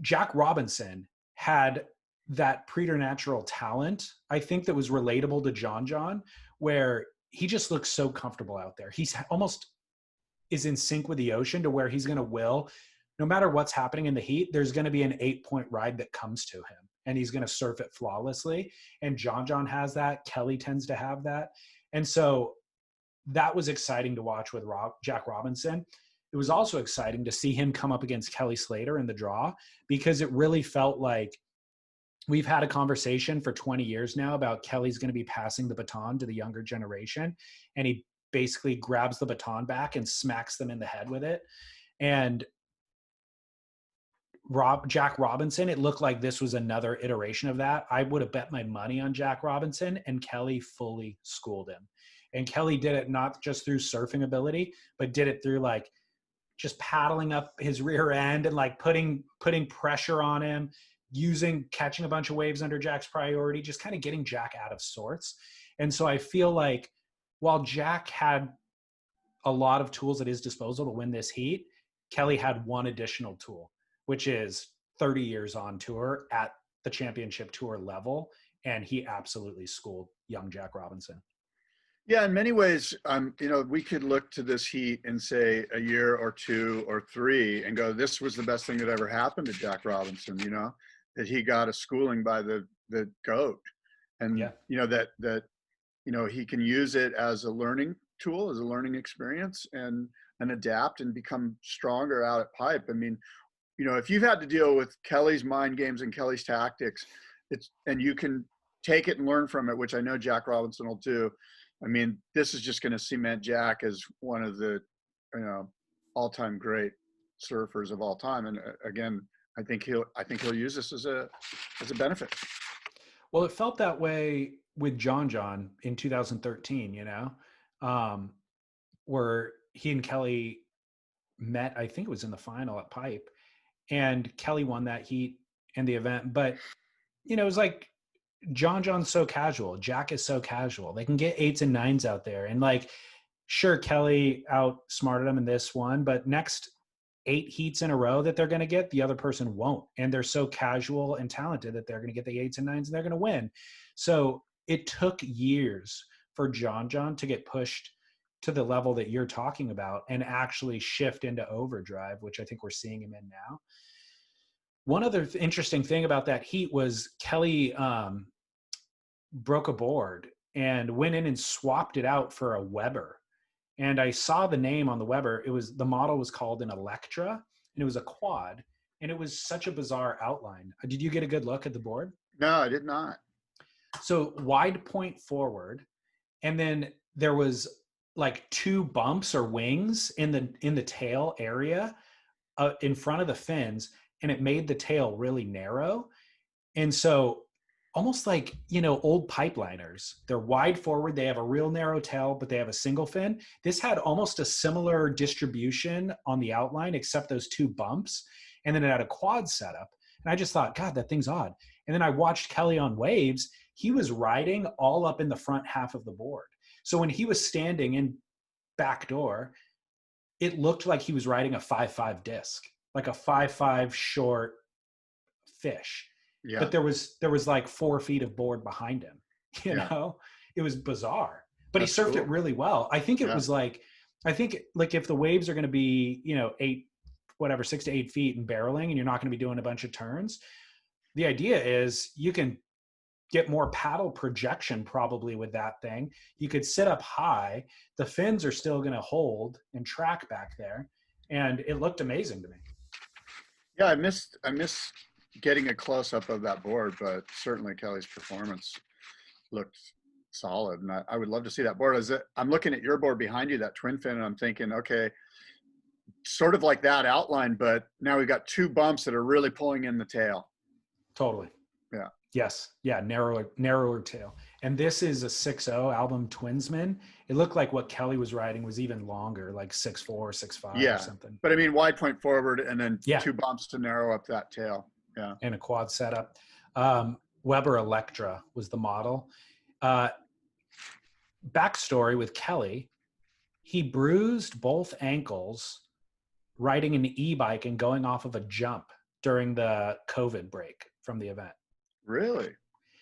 Jack Robinson had that preternatural talent, I think, that was relatable to John, where he just looks so comfortable out there. He's almost is in sync with the ocean to where he's going to will, no matter what's happening in the heat, there's going to be an 8-point ride that comes to him, and he's going to surf it flawlessly. And John has that. Kelly tends to have that. And so that was exciting to watch with Jack Robinson. It was also exciting to see him come up against Kelly Slater in the draw, because it really felt like we've had a conversation for 20 years now about Kelly's going to be passing the baton to the younger generation. And he basically grabs the baton back and smacks them in the head with it. And Jack Robinson, it looked like this was another iteration of that. I would have bet my money on Jack Robinson, and Kelly fully schooled him. And Kelly did it not just through surfing ability, but did it through like just paddling up his rear end and like putting pressure on him, catching a bunch of waves under Jack's priority, just kind of getting Jack out of sorts. And so I feel like while Jack had a lot of tools at his disposal to win this heat, Kelly had one additional tool, which is 30 years on tour at the championship tour level, and he absolutely schooled young Jack Robinson. Yeah, in many ways, we could look to this heat and say a year or two or three and go, this was the best thing that ever happened to Jack Robinson, that he got a schooling by the GOAT. And, Yeah. he can use it as a learning tool, as a learning experience, and adapt and become stronger out at pipe. I mean, if you've had to deal with Kelly's mind games and Kelly's tactics, and you can take it and learn from it, which I know Jack Robinson will do. I mean, this is just going to cement Jack as one of the, all-time great surfers of all time. And again, I think he'll use this as a benefit. Well, it felt that way with John in 2013, where he and Kelly met. I think it was in the final at Pipe, and Kelly won that heat and the event. But, it was like John's so casual. Jack is so casual. They can get 8s and 9s out there. And like, sure, Kelly outsmarted him in this one, but next 8 heats in a row that they're going to get, the other person won't. And they're so casual and talented that they're going to get the 8s and 9s and they're going to win. So it took years for John to get pushed to the level that you're talking about and actually shift into overdrive, which I think we're seeing him in now. One other interesting thing about that heat was Kelly broke a board and went in and swapped it out for a Weber. And I saw the name on the Weber. The model was called an Electra, and it was a quad, and it was such a bizarre outline. Did you get a good look at the board? No, I did not. So wide point forward, and then there was like 2 bumps or wings in the tail area in front of the fins, and it made the tail really narrow. And so almost like, old pipeliners, they're wide forward. They have a real narrow tail, but they have a single fin. This had almost a similar distribution on the outline, except those 2 bumps. And then it had a quad setup. And I just thought, God, that thing's odd. And then I watched Kelly on waves. He was riding all up in the front half of the board. So when he was standing in backdoor, it looked like he was riding a 5.5 disc, like a 5.5 short fish. Yeah. But there was like 4 feet of board behind him, It was bizarre, but That's he surfed it really well. I think it was like if the waves are going to be, 6 to 8 feet and barreling, and you're not going to be doing a bunch of turns. The idea is you can get more paddle projection probably with that thing. You could sit up high. The fins are still going to hold and track back there. And it looked amazing to me. Yeah. I missed getting a close-up of that board, but certainly Kelly's performance looked solid, and I would love to see that board. I'm looking at your board behind you, that twin fin, and I'm thinking, okay, sort of like that outline, but now we've got 2 bumps that are really pulling in the tail. Totally. Yeah. Yes. Yeah. Narrower tail. And this is a 6.0 album Twinsman. It looked like what Kelly was riding was even longer, like 6.4, 6.5 or something. But I mean, wide point forward and then 2 bumps to narrow up that tail. Yeah. And a quad setup. Weber Electra was the model. Backstory with Kelly, he bruised both ankles riding an e-bike and going off of a jump during the COVID break from the event. Really?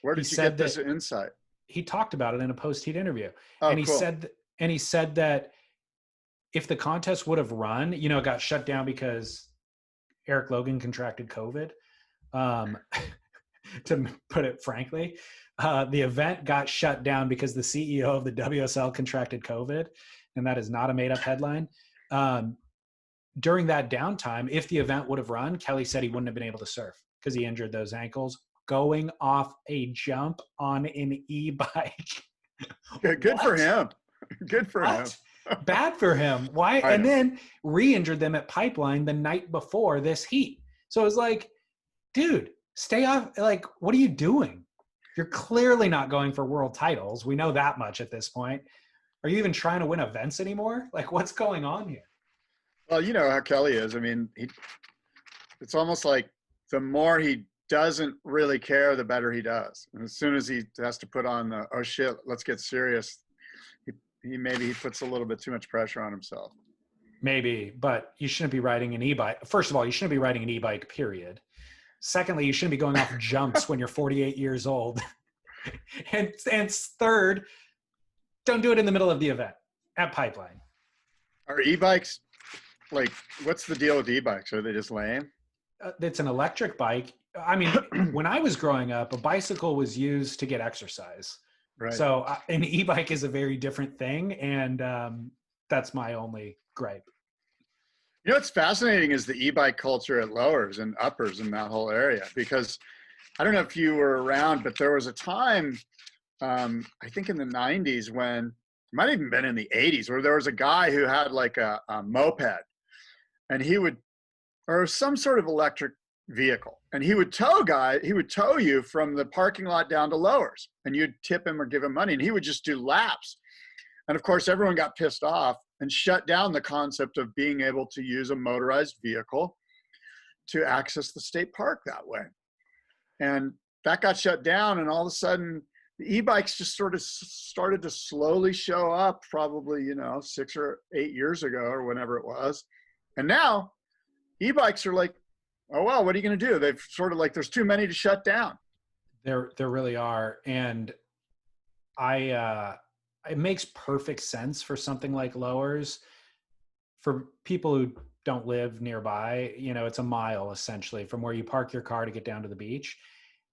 Where did you get this insight? He talked about it in a post-heat interview. Oh, and he cool. said that if the contest would have run, it got shut down because Eric Logan contracted COVID. To put it frankly, the event got shut down because the CEO of the WSL contracted COVID, and that is not a made-up headline. During that downtime, if the event would have run, Kelly said he wouldn't have been able to surf because he injured those ankles going off a jump on an e-bike. Good for him. Good for him. Bad for him. Why? And then re-injured them at Pipeline the night before this heat. So it was like, dude, stay off. Like, what are you doing? You're clearly not going for world titles. We know that much at this point. Are you even trying to win events anymore? Like, what's going on here? Well, you know how Kelly is. I mean, it's almost like the more he doesn't really care, the better he does. And as soon as he has to put on the, oh shit, let's get serious, he puts a little bit too much pressure on himself. Maybe, but you shouldn't be riding an e-bike. First of all, you shouldn't be riding an e-bike, period. Secondly, you shouldn't be going off jumps when you're 48 years old. and third, don't do it in the middle of the event at Pipeline. Are e-bikes, like, what's the deal with e-bikes? Are they just lame? It's an electric bike. I mean, when I was growing up, a bicycle was used to get exercise. Right. So an e-bike is a very different thing. And that's my only gripe. You know what's fascinating is the e-bike culture at lowers and uppers in that whole area, because I don't know if you were around, but there was a time, I think in the 90s, when it might have even been in the 80s, where there was a guy who had like a moped, and he would, or some sort of electric vehicle, and he would tow you from the parking lot down to lowers, and you'd tip him or give him money, and he would just do laps. And of course, everyone got pissed off and shut down the concept of being able to use a motorized vehicle to access the state park that way. And that got shut down, and all of a sudden the e-bikes just sort of started to slowly show up, probably 6 or 8 years ago or whenever it was. And now e-bikes are like, oh well, what are you going to do? They've sort of like, there's too many to shut down. There really are. And it makes perfect sense for something like lowers. For people who don't live nearby, it's a mile essentially from where you park your car to get down to the beach.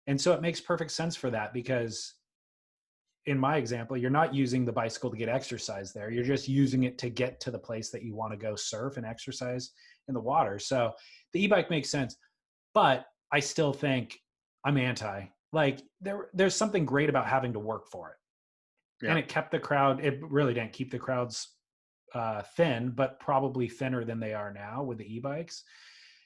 And so it makes perfect sense for that, because in my example, you're not using the bicycle to get exercise there. You're just using it to get to the place that you want to go surf and exercise in the water. So the e-bike makes sense, but I still think I'm anti. Like there's something great about having to work for it. Yeah. And it kept the crowd, it really didn't keep the crowds thin, but probably thinner than they are now with the e-bikes.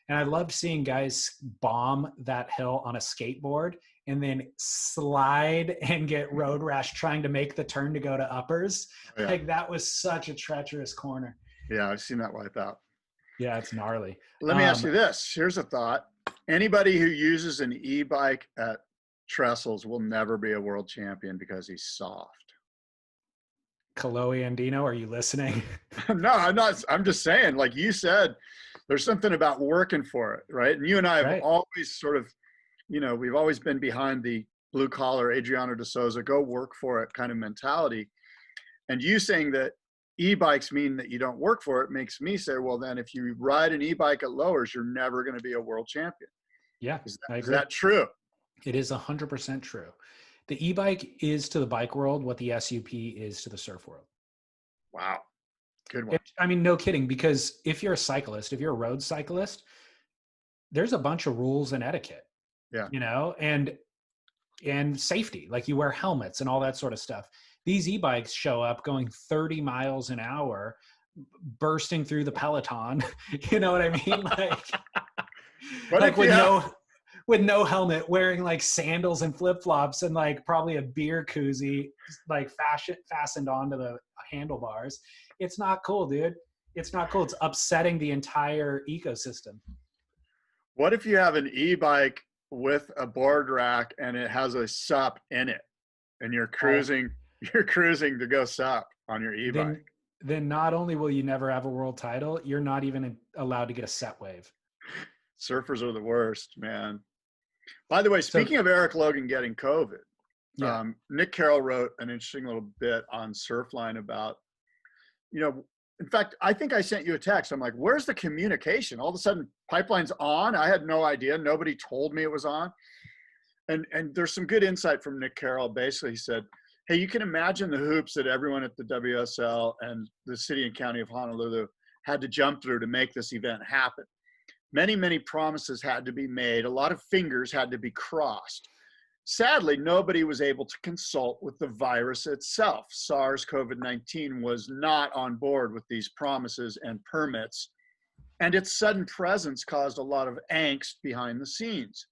And I loved seeing guys bomb that hill on a skateboard and then slide and get road rash trying to make the turn to go to uppers. Oh, yeah. Like that was such a treacherous corner. Yeah, I've seen that wipe out. Yeah, it's gnarly. Let me ask you this. Here's a thought. Anybody who uses an e-bike at trestles will never be a world champion because he's soft. Kaloe Andino, are you listening? No, I'm not. I'm just saying, like you said, there's something about working for it, right? And you and I have always sort of, we've always been behind the blue collar, Adriano de Souza, go work for it kind of mentality. And you saying that e-bikes mean that you don't work for it makes me say, well, then if you ride an e-bike at lowers, you're never going to be a world champion. Yeah, I agree. Is that true? It is 100% true. The e-bike is to the bike world what the SUP is to the surf world. Wow. Good one. I mean, no kidding, because if you're a cyclist, if you're a road cyclist, there's a bunch of rules and etiquette, and safety, like you wear helmets and all that sort of stuff. These e-bikes show up going 30 miles an hour, bursting through the peloton. You know what I mean? Like with no helmet, wearing like sandals and flip-flops and like probably a beer koozie, like fastened onto the handlebars. It's not cool, dude. It's not cool. It's upsetting the entire ecosystem. What if you have an e-bike with a board rack and it has a sup in it, and you're cruising to go sup on your e-bike? Then not only will you never have a world title, you're not even allowed to get a set wave. Surfers are the worst, man. By the way, speaking of Eric Logan getting COVID, Nick Carroll wrote an interesting little bit on Surfline about, in fact, I think I sent you a text. I'm like, where's the communication? All of a sudden, Pipeline's on. I had no idea. Nobody told me it was on. And there's some good insight from Nick Carroll. Basically, he said, hey, you can imagine the hoops that everyone at the WSL and the city and county of Honolulu had to jump through to make this event happen. Many, many promises had to be made. A lot of fingers had to be crossed. Sadly, nobody was able to consult with the virus itself. SARS-CoV-19 was not on board with these promises and permits, and its sudden presence caused a lot of angst behind the scenes.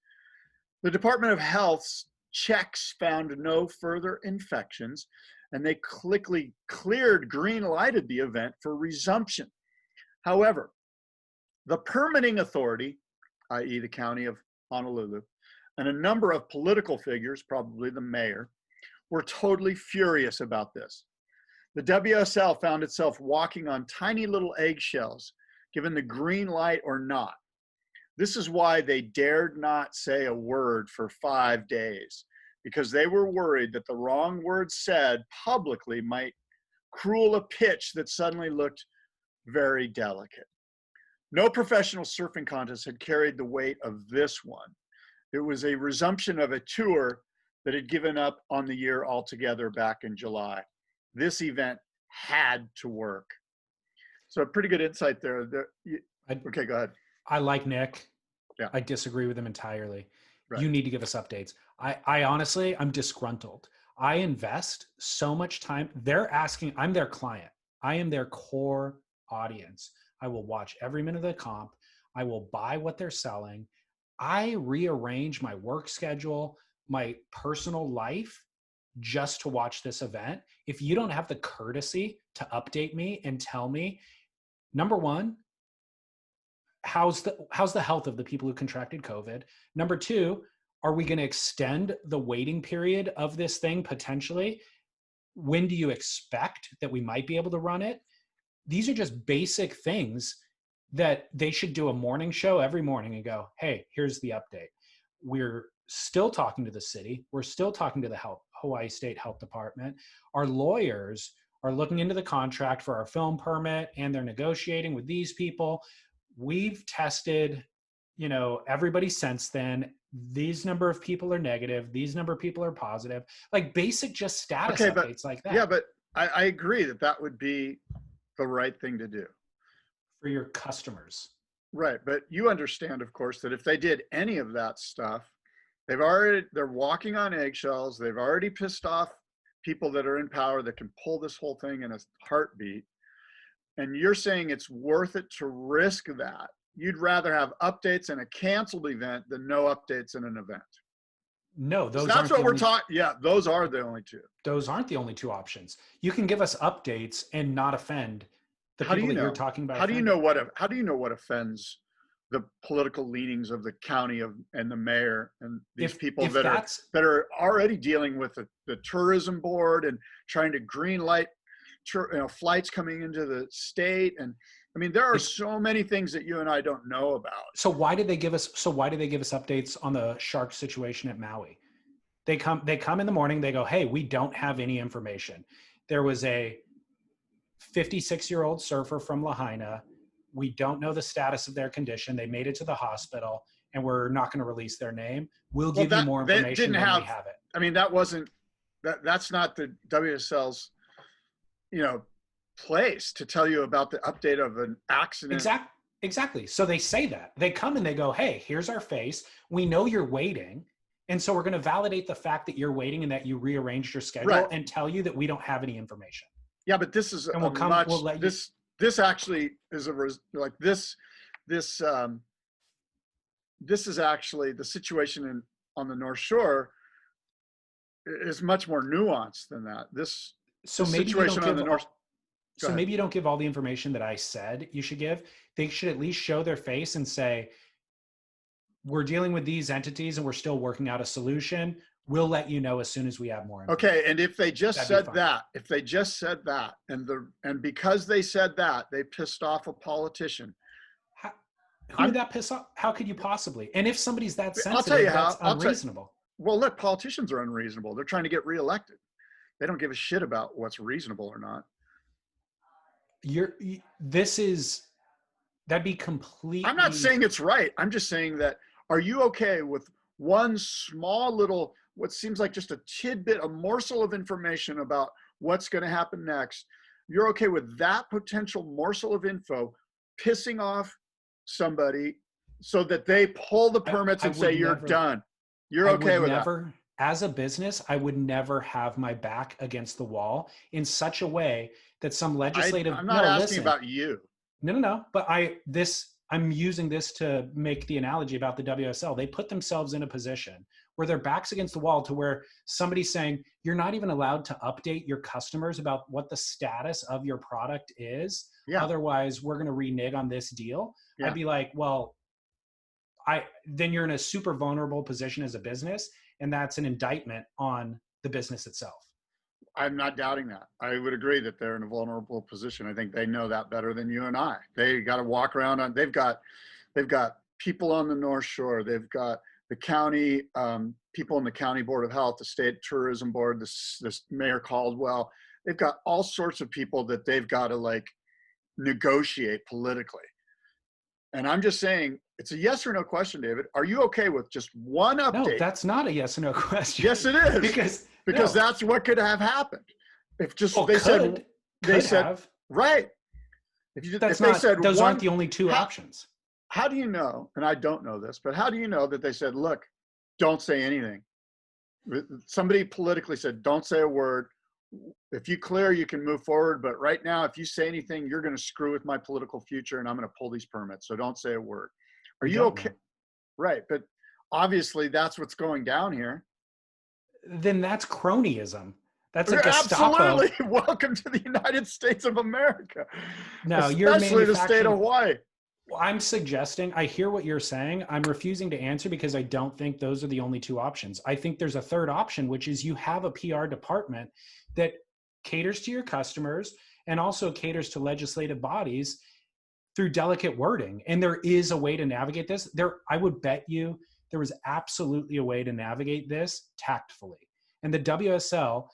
The Department of Health's checks found no further infections, and they quickly green-lighted the event for resumption. However, the permitting authority, i.e. the county of Honolulu, and a number of political figures, probably the mayor, were totally furious about this. The WSL found itself walking on tiny little eggshells, given the green light or not. This is why they dared not say a word for 5 days. because they were worried that the wrong words said publicly might cruel a pitch that suddenly looked very delicate. No professional surfing contest had carried the weight of this one. It was a resumption of a tour that had given up on the year altogether back in July. This event had to work. So a pretty good insight there. Okay, go ahead. I like Nick. Yeah. I disagree with him entirely. Right. You need to give us updates. I honestly, I'm disgruntled. I invest so much time. They're asking, I'm their client. I am their core audience. I will watch every minute of the comp. I will buy what they're selling. I rearrange my work schedule, my personal life just to watch this event. If you don't have the courtesy to update me and tell me, number one, how's the health of the people who contracted COVID? Number two, are we going to extend the waiting period of this thing potentially? When do you expect that we might be able to run it? These are just basic things that they should do a morning show every morning and go, hey, here's the update. We're still talking to the city. We're still talking to the Hawaii State Health Department. Our lawyers are looking into the contract for our film permit, and they're negotiating with these people. We've tested, everybody since then. These number of people are negative. These number of people are positive. Like basic just status updates like that. Yeah, but I agree that would be the right thing to do. For your customers. Right, but you understand, of course, that if they did any of that stuff, they're walking on eggshells. They've already pissed off people that are in power that can pull this whole thing in a heartbeat. And you're saying it's worth it to risk that. You'd rather have updates in a canceled event than no updates in an event. No, that's what we're talking. Yeah, those are the only two. Those aren't the only two options. You can give us updates and not offend the people that you're talking about. How do you know what offends the political leanings of the county and the mayor and these people that are already dealing with the tourism board and trying to green light flights coming into the state? And I mean, there are so many things that you and I don't know about. So why did they give us updates on the shark situation at Maui? They come in the morning, they go, hey, we don't have any information. There was a 56-year-old surfer from Lahaina. We don't know the status of their condition. They made it to the hospital, and we're not going to release their name. We'll give you more information when we have it. I mean, that's not the WSL's, place to tell you about the update of an accident. Exactly. So they say that. They come and they go, hey, here's our face. We know you're waiting. And so we're going to validate the fact that you're waiting and that you rearranged your schedule and tell you that we don't have any information. Yeah, but this is this actually is this is actually the situation on the North Shore is much more nuanced than that. Maybe you don't give all the information that I said you should give. They should at least show their face and say, we're dealing with these entities and we're still working out a solution. We'll let you know as soon as we have more information. Okay, and if they just said that, and because they said that, they pissed off a politician. Who did that piss off? How could you possibly? And if somebody's that sensitive, that's unreasonable. Well, look, politicians are unreasonable. They're trying to get reelected. They don't give a shit about what's reasonable or not. That'd be completely. I'm not saying it's right. I'm just saying that, are you okay with one small little, what seems like just a tidbit, a morsel of information about what's going to happen next? You're okay with that potential morsel of info pissing off somebody so that they pull the permits and say you're done? You're okay with that? As a business, I would never have my back against the wall in such a way that some legislative. I'm not asking about you. No. But I'm using this to make the analogy about the WSL. They put themselves in a position where their back's against the wall to where somebody's saying, you're not even allowed to update your customers about what the status of your product is. Yeah. Otherwise, we're going to renege on this deal. Yeah. I'd be like, well, then you're in a super vulnerable position as a business. And that's an indictment on the business itself. I'm not doubting that. I would agree that they're in a vulnerable position. I think they know that better than you and I. They got to walk around they've got people on the North Shore. They've got the county people in the county board of health, the state tourism board, this Mayor Caldwell. They've got all sorts of people that they've got to like negotiate politically. And I'm just saying, it's a yes or no question, David. Are you okay with just one update? No, that's not a yes or no question. Yes, it is. Because no. that's what could have happened. If just well, they could said have. right. If they said those aren't the only two options. How do you know? And I don't know this, but how do you know that they said, look, don't say anything? Somebody politically said, don't say a word. If you clear, you can move forward. But right now, if you say anything, you're going to screw with my political future and I'm going to pull these permits. So don't say a word. Are you okay? Know. Right. But obviously that's what's going down here. Then that's cronyism. That's a Gestapo. Absolutely. Welcome to the United States of America. No, especially the state of Hawaii. Well, I'm suggesting, I hear what you're saying. I'm refusing to answer because I don't think those are the only two options. I think there's a third option, which is you have a PR department that caters to your customers and also caters to legislative bodies through delicate wording. And there is a way to navigate this. I would bet you there was absolutely a way to navigate this tactfully. And the WSL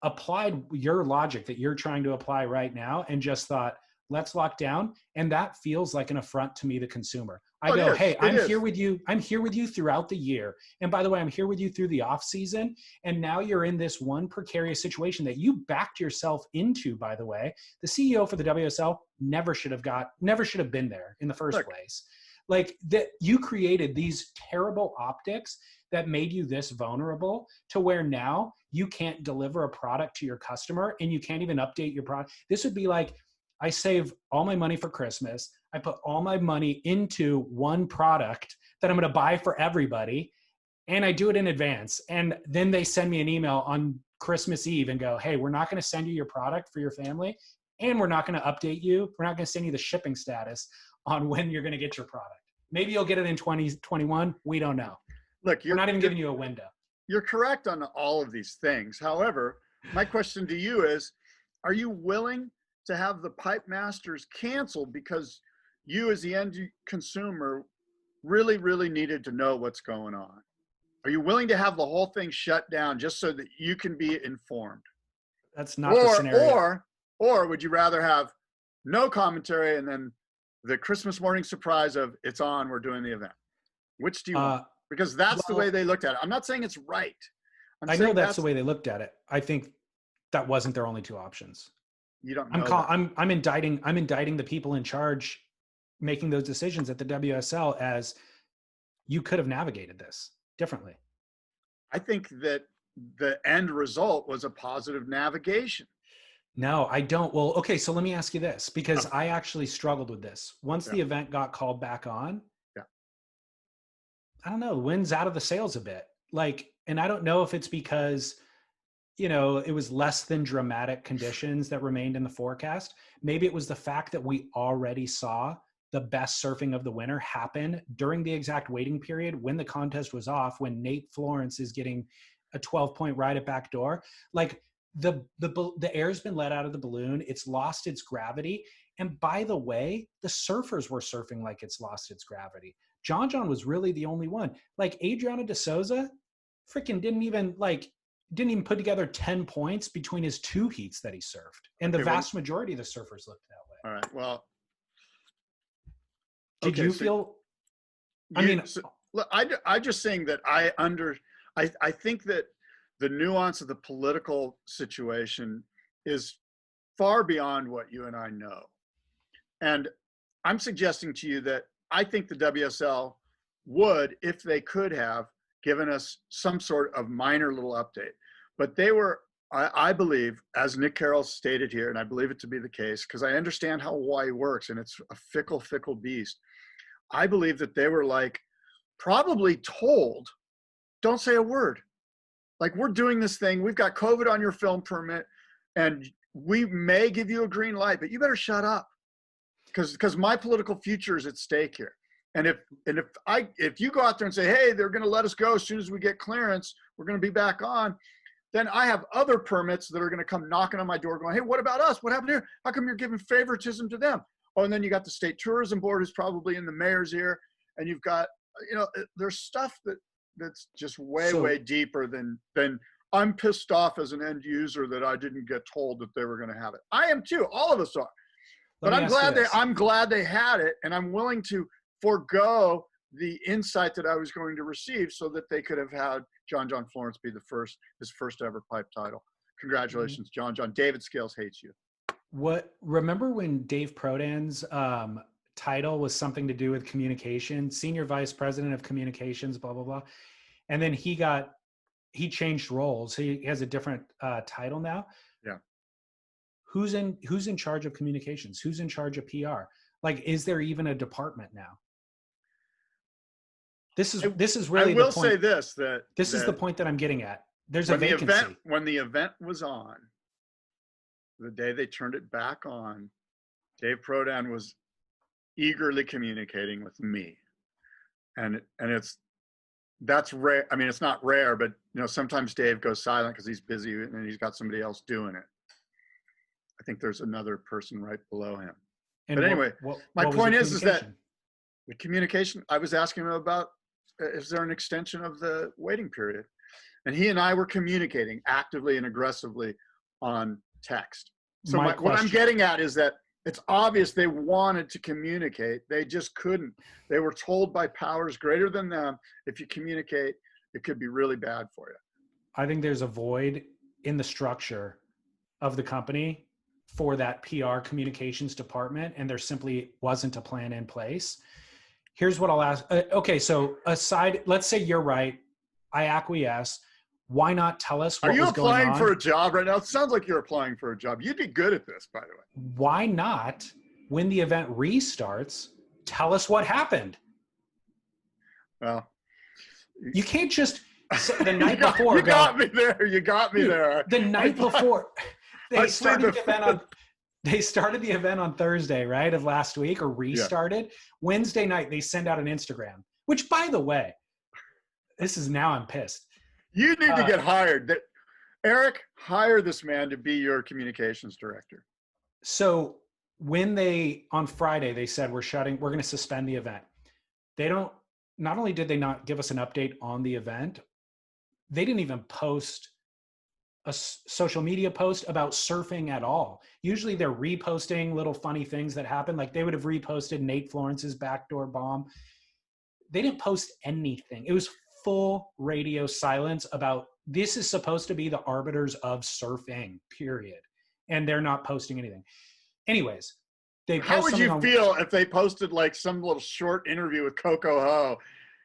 applied your logic that you're trying to apply right now and just thought, let's lock down. And that feels like an affront to me, the consumer. I go, hey, I'm here with you. I'm here with you throughout the year. And by the way, I'm here with you through the off season. And now you're in this one precarious situation that you backed yourself into, by the way. The CEO for the WSL never should have been there in the first place. Like that, you created these terrible optics that made you this vulnerable to where now you can't deliver a product to your customer and you can't even update your product. This would be like, I save all my money for Christmas. I put all my money into one product that I'm going to buy for everybody. And I do it in advance. And then they send me an email on Christmas Eve and go, hey, we're not going to send you your product for your family. And we're not going to update you. We're not going to send you the shipping status on when you're going to get your product. Maybe you'll get it in 2021. We don't know. Look, we're not even giving you a window. You're correct on all of these things. However, my question to you is, are you willing to have the pipe masters canceled because you as the end consumer really, really needed to know what's going on? Are you willing to have the whole thing shut down just so that you can be informed? That's not the scenario. Or would you rather have no commentary and then the Christmas morning surprise of it's on, we're doing the event? Which do you want? Because that's the way they looked at it. I'm not saying it's right. I know that's the way they looked at it. I think that wasn't their only two options. You don't know. I'm indicting the people in charge making those decisions at the WSL as you could have navigated this differently. I think that the end result was a positive navigation. No, I don't. Well, okay, so let me ask you this, because I actually struggled with this. Once the event got called back on, I don't know, the wind's out of the sails a bit. Like, and I don't know if it's because, you know, it was less than dramatic conditions that remained in the forecast. Maybe it was the fact that we already saw the best surfing of the winter happen during the exact waiting period when the contest was off, when Nate Florence is getting a 12-point ride at backdoor. Like the air's been let out of the balloon. It's lost its gravity. And by the way, the surfers were surfing like it's lost its gravity. John was really the only one. Like Adriano de Souza freaking didn't even put together 10 points between his two heats that he surfed. And the vast majority of the surfers looked that way. All right. Well, did you feel, I'm just saying that I think that the nuance of the political situation is far beyond what you and I know. And I'm suggesting to you that I think the WSL would, if they could have, given us some sort of minor little update. But they were, I believe, as Nick Carroll stated here, and I believe it to be the case, because I understand how Hawaii works, and it's a fickle, fickle beast. I believe that they were like probably told, don't say a word. Like, we're doing this thing. We've got COVID on your film permit, and we may give you a green light, but you better shut up. Because my political future is at stake here. And if you go out there and say, hey, they're going to let us go as soon as we get clearance, we're going to be back on, then I have other permits that are going to come knocking on my door going, hey, what about us? What happened here? How come you're giving favoritism to them? Oh, and then you got the state tourism board who's probably in the mayor's ear. And you've got, you know, there's stuff that that's just way, So way deeper than I'm pissed off as an end user that I didn't get told that they were going to have it. I am too. All of us are. let But me ask you this. I'm glad they had it, and I'm willing to forego the insight that I was going to receive so that they could have had John Florence be his first ever pipe title. Congratulations, John. David Scales hates you. Remember when Dave Prodan's title was something to do with communication, senior vice president of communications, blah, blah, blah. And then he changed roles. He has a different title now. Yeah. Who's in charge of communications? Who's in charge of PR? Like, is there even a department now? This is really the point. I will say this, this is the point that I'm getting at. There's a vacancy. When the event was on, the day they turned it back on, Dave Prodan was eagerly communicating with me. And that's rare. I mean, it's not rare, but sometimes Dave goes silent because he's busy and he's got somebody else doing it. I think there's another person right below him. But anyway, my point is that the communication, I was asking him about, is there an extension of the waiting period? And he and I were communicating actively and aggressively on text. So what I'm getting at is that it's obvious they wanted to communicate. They just couldn't. They were told by powers greater than them, if you communicate, it could be really bad for you. I think there's a void in the structure of the company for that PR communications department, and there simply wasn't a plan in place. Here's what I'll ask. Okay, so let's say you're right. I acquiesce. Why not tell us what was going on? Are you applying for a job right now? It sounds like you're applying for a job. You'd be good at this, by the way. Why not, when the event restarts, tell us what happened? Well, you can't just the night before. You got me there. You got me there. The night before, they started the event on Thursday, right, of last week, or restarted. Yeah. Wednesday night, they send out an Instagram, which, by the way, I'm pissed. You need to get hired. Eric, hire this man to be your communications director. So on Friday, they said, we're going to suspend the event. Not only did they not give us an update on the event, they didn't even post a social media post about surfing at all. Usually they're reposting little funny things that happen. Like they would have reposted Nate Florence's backdoor bomb. They didn't post anything. It was full radio silence about, this is supposed to be the arbiters of surfing, period. And they're not posting anything. Anyways, how would you feel if they posted like some little short interview with Coco Ho?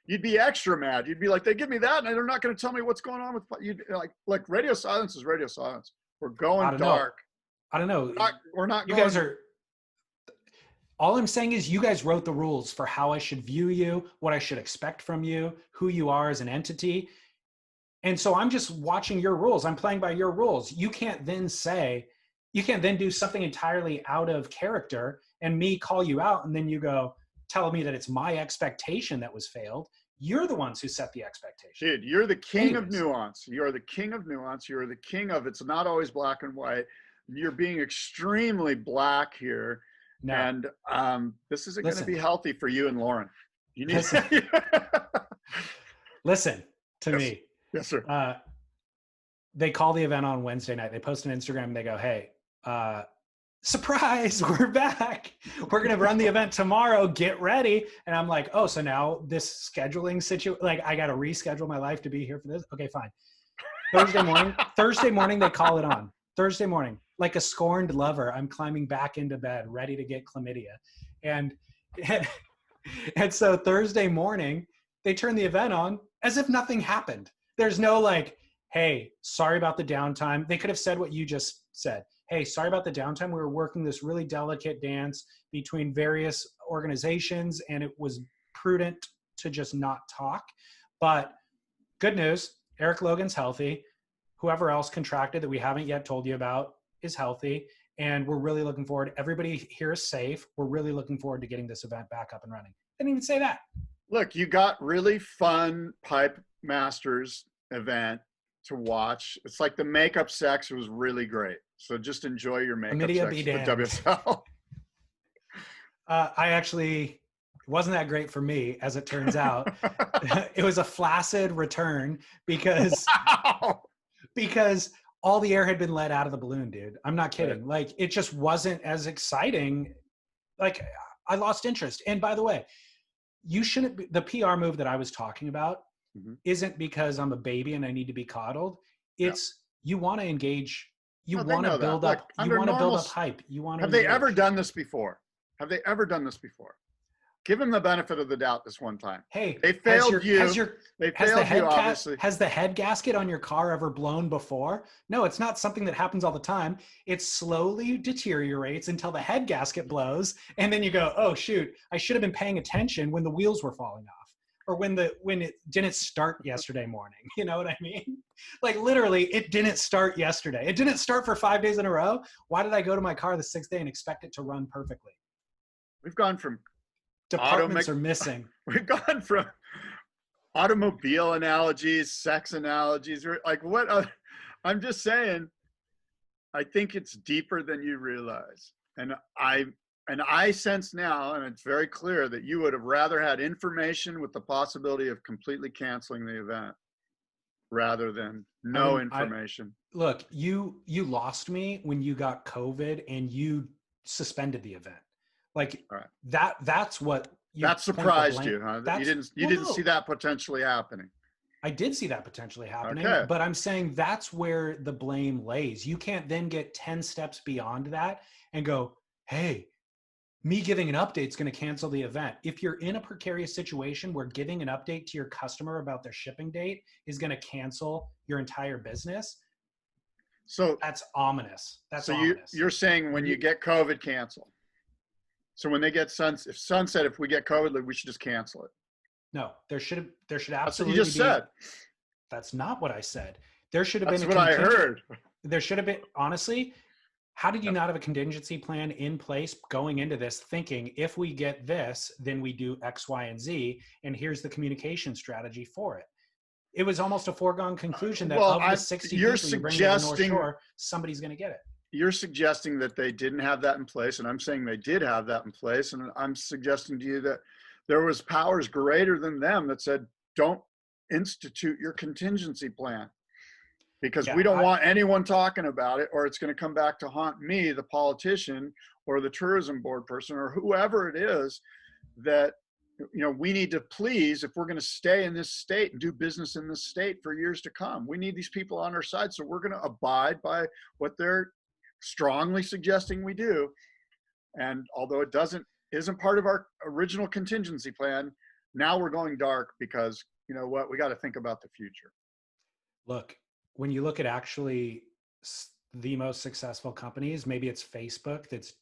You'd be extra mad. You'd be like, they give me that, and they're not going to tell me what's going on with. You'd like radio silence is radio silence. We're going dark. I don't know. We're not. You guys are. All I'm saying is, you guys wrote the rules for how I should view you, what I should expect from you, who you are as an entity, and so I'm just watching your rules. I'm playing by your rules. You can't then do something entirely out of character and me call you out, and then you go tell me that it's my expectation that was failed. You're the ones who set the expectation. Dude, you're the king of nuance. You're the king of nuance. You're the king of, it's not always black and white. You're being extremely black here. No. And this isn't going to be healthy for you and Lauren. You need listen to me. Yes, sir. They call the event on Wednesday night. They post an Instagram and they go, hey, surprise, we're back. We're going to run the event tomorrow. Get ready. And I'm like, oh, so now this scheduling situation, like I got to reschedule my life to be here for this. Okay, fine. Thursday morning, they call it on. Thursday morning, like a scorned lover, I'm climbing back into bed, ready to get chlamydia. And so Thursday morning, they turn the event on as if nothing happened. There's no like, hey, sorry about the downtime. They could have said what you just said. Hey, sorry about the downtime. We were working this really delicate dance between various organizations, and it was prudent to just not talk. But good news, Eric Logan's healthy. Whoever else contracted that we haven't yet told you about is healthy, and we're really looking forward. Everybody here is safe. We're really looking forward to getting this event back up and running. Didn't even say that. Look, you got really fun Pipe Masters event to watch. It's like the makeup sex was really great. So just enjoy your makeup sex with WSL. I actually wasn't that great for me, as it turns out. It was a flaccid return because Wow. because all the air had been let out of the balloon, dude. I'm not Right. kidding. Like, it just wasn't as exciting. Like, I lost interest. And by the way, you shouldn't be, the PR move that I was talking about Mm-hmm. isn't because I'm a baby and I need to be coddled. Yeah. It's you want to engage, No, they know that. Look, you under want to build normal, up hype, you want to have they engage. ever done this before? Have they ever done this before? Give them the benefit of the doubt this one time. Hey, They failed you. They failed you, obviously. has the head gasket on your car ever blown before? No, it's not something that happens all the time. It slowly deteriorates until the head gasket blows, and then you go, "Oh shoot, I should have been paying attention when the wheels were falling off, or when it didn't start yesterday morning." You know what I mean? Like, literally, it didn't start yesterday. It didn't start for 5 days in a row. Why did I go to my car the 6th day and expect it to run perfectly? We've gone from Departments are missing. We've gone from automobile analogies, sex analogies, like what? I'm just saying. I think it's deeper than you realize, and I sense now, and it's very clear that you would have rather had information with the possibility of completely canceling the event rather than no information. Look, you lost me when you got COVID and you suspended the event. Like, right. That's what that surprised you, huh? You didn't see that potentially happening. I did see that potentially happening, okay. But I'm saying that's where the blame lays. You can't then get 10 steps beyond that and go, hey, me giving an update is going to cancel the event. If you're in a precarious situation where giving an update to your customer about their shipping date is going to cancel your entire business, so that's ominous. That's ominous. You're saying when you get COVID, cancel. So when they get if Sun said if we get COVID, we should just cancel it. No, there should absolutely. That's what you just said. That's not what I said. There should have been. That's what I heard. There should have been. Honestly, how did you not have a contingency plan in place going into this, thinking if we get this, then we do X, Y, and Z, and here's the communication strategy for it? It was almost a foregone conclusion that of the 60 people you bring to the North Shore, somebody's going to get it. You're suggesting that they didn't have that in place, and I'm saying they did have that in place, and I'm suggesting to you that there was powers greater than them that said, don't institute your contingency plan because we don't want anyone talking about it, or it's going to come back to haunt me, the politician, or the tourism board person, or whoever it is that, we need to please if we're going to stay in this state and do business in this state for years to come. We need these people on our side, so we're going to abide by what they're strongly suggesting we do. And although it isn't part of our original contingency plan, now we're going dark because you know what, we got to think about the future. Look, when you look at actually the most successful companies, maybe it's Facebook that's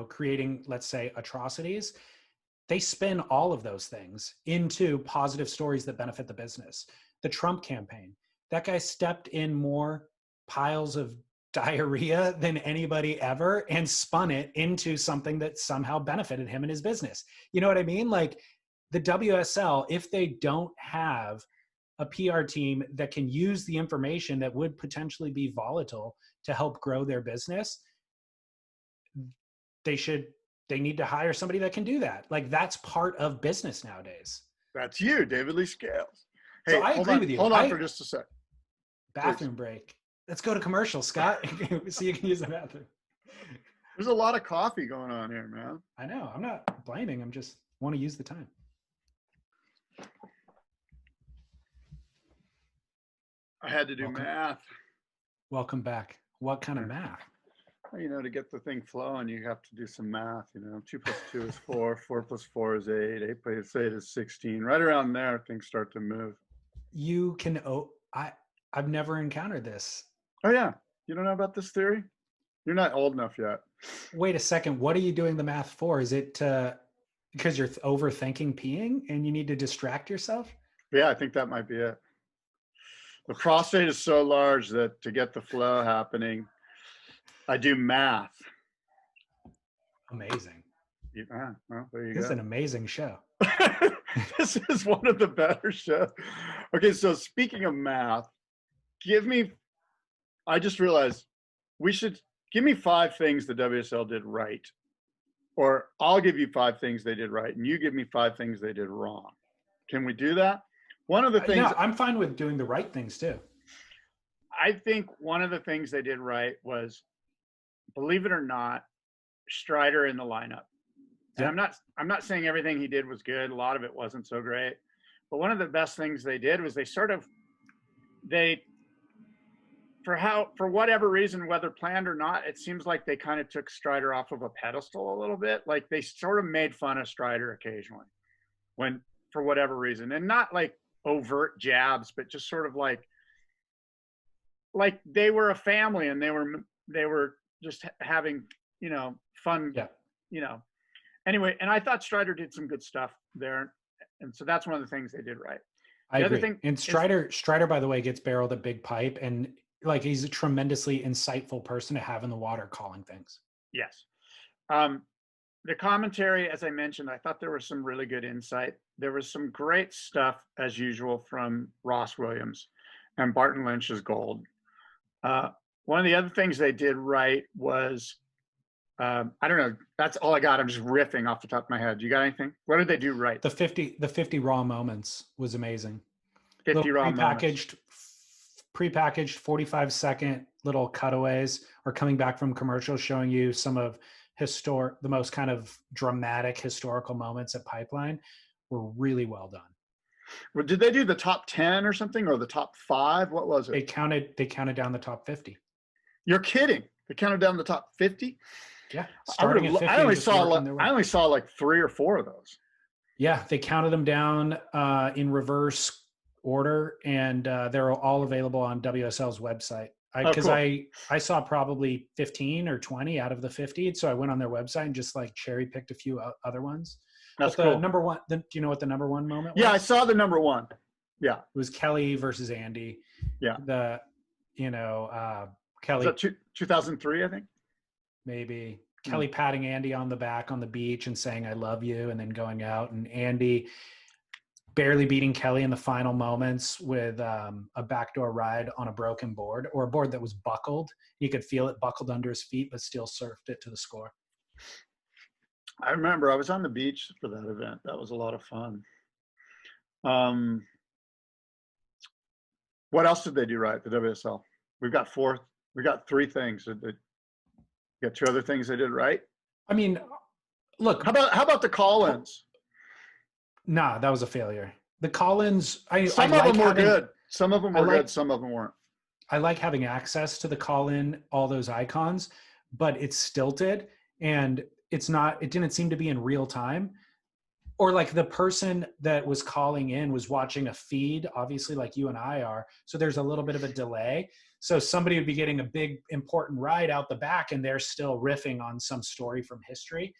creating, let's say, atrocities. They spin all of those things into positive stories that benefit the business. The Trump campaign, that guy stepped in more piles of diarrhea than anybody ever and spun it into something that somehow benefited him and his business. You know what I mean? Like, the WSL, if they don't have a PR team that can use the information that would potentially be volatile to help grow their business, they need to hire somebody that can do that. Like, that's part of business nowadays. That's you, David Lee Scales. Hey, so I agree with you. Hold on for just a sec. Bathroom break. Let's go to commercial, Scott. So you can use the bathroom. There's a lot of coffee going on here, man. I know. I'm not blaming. I'm just want to use the time. I had to do math. Welcome back. What kind of math? To get the thing flowing, you have to do some math. 2 plus 2 is 4. 4 plus 4 is 8. 8 plus 8 is 16. Right around there, things start to move. You can. I've never encountered this. Oh yeah, you don't know about this theory? You're not old enough yet. Wait a second. What are you doing the math for? Is it because you're overthinking peeing and you need to distract yourself? Yeah, I think that might be it. The prostate is so large that to get the flow happening, I do math. Amazing. Well, there you go. This is an amazing show. This is one of the better shows. Okay, so speaking of math, I just realized give me 5 things the WSL did right. Or I'll give you 5 things they did right, and you give me 5 things they did wrong. Can we do that? One of the things No, I'm fine with doing the right things too. I think one of the things they did right was, believe it or not, Strider in the lineup. And Yeah. I'm not saying everything he did was good. A lot of it wasn't so great. But one of the best things they did was they for whatever reason, whether planned or not, it seems like they kind of took Strider off of a pedestal a little bit. Like they sort of made fun of Strider occasionally when for whatever reason, and not like overt jabs, but just sort of like they were a family and they were just having, fun, Yeah. Anyway, and I thought Strider did some good stuff there. And so that's one of the things they did right. I The other agree. thing And Strider, by the way, gets barreled at big pipe, and like he's a tremendously insightful person to have in the water calling things. Yes. The commentary, as I mentioned, I thought there was some really good insight. There was some great stuff, as usual, from Ross Williams and Barton Lynch's gold. One of the other things they did right was, I don't know, that's all I got. I'm just riffing off the top of my head. You got anything? What did they do right? The 50 raw moments was amazing. 50 Little raw moments. prepackaged 45-second little cutaways or coming back from commercials showing you some of the most kind of dramatic historical moments at Pipeline were really well done. Well, did they do the top 10 or something, or the top 5? What was it? They counted down the top 50. You're kidding. They counted down the top 50? Yeah. Starting at 50. I only saw like 3 or 4 of those. Yeah, they counted them down in reverse order, and they're all available on WSL's website. Because I saw probably 15 or 20 out of the 50, so I went on their website and just like cherry picked a few other ones. That's but the cool. number one. Do you know what the number one moment was? Yeah, I saw the number one. Yeah, it was Kelly versus Andy. Yeah, Kelly. Was that 2003? I think. Maybe. Kelly patting Andy on the back on the beach and saying "I love you," and then going out, and Andy barely beating Kelly in the final moments with a backdoor ride on a broken board, or a board that was buckled. You could feel it buckled under his feet, but still surfed it to the score. I remember I was on the beach for that event. That was a lot of fun. What else did they do right, the WSL? We got 3 things. Did they got 2 other things they did right? I mean, look. How about the call-ins? Nah, that was a failure. The call-ins, some of them were good. Some of them were good. Some of them weren't. I like having access to the call-in, all those icons, but it's stilted and it didn't seem to be in real time. Or like the person that was calling in was watching a feed, obviously like you and I are. So there's a little bit of a delay. So somebody would be getting a big important ride out the back and they're still riffing on some story from history.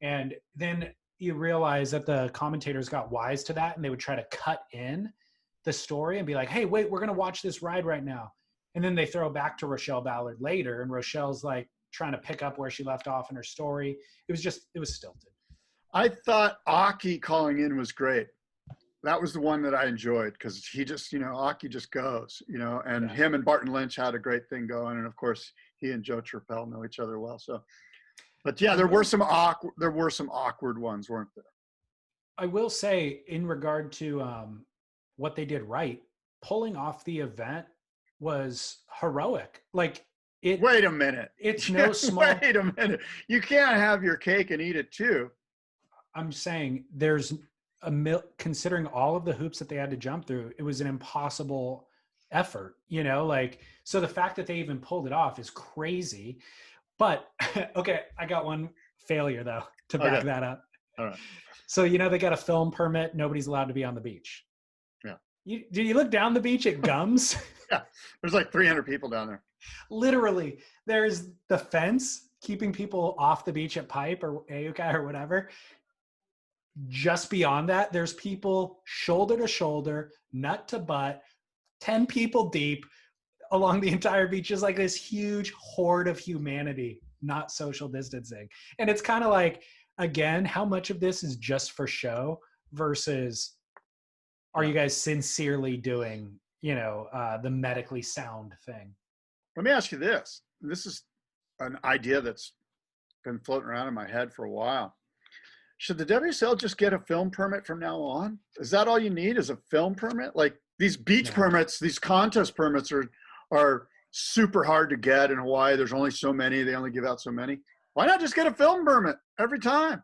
And then you realize that the commentators got wise to that and they would try to cut in the story and be like, hey, wait, we're going to watch this ride right now. And then they throw back to Rochelle Ballard later. And Rochelle's like trying to pick up where she left off in her story. It was stilted. I thought Aki calling in was great. That was the one that I enjoyed because he just, Aki just goes, and him and Barton Lynch had a great thing going. And of course, he and Joe Trappell know each other well. So, but yeah, there were some awkward ones, weren't there? I will say, in regard to what they did right, pulling off the event was heroic. Like Wait a minute. It's no small. Wait a minute. You can't have your cake and eat it too. I'm saying there's considering all of the hoops that they had to jump through, it was an impossible effort, so the fact that they even pulled it off is crazy. But okay, I got one failure though to back that up. All right. So they got a film permit. Nobody's allowed to be on the beach. Yeah. Did you look down the beach at Gums? Yeah. There's like 300 people down there. Literally, there's the fence keeping people off the beach at Pipe or Ayuka or whatever. Just beyond that, there's people shoulder to shoulder, nut to butt, 10 people deep along the entire beach, is like this huge horde of humanity, not social distancing. And it's kind of like, again, how much of this is just for show versus are you guys sincerely doing, the medically sound thing? Let me ask you this. This is an idea that's been floating around in my head for a while. Should the WSL just get a film permit from now on? Is that all you need, is a film permit? Like these beach No. permits, these contest permits are super hard to get in Hawaii. There's only so many. They only give out so many. Why not just get a film permit every time?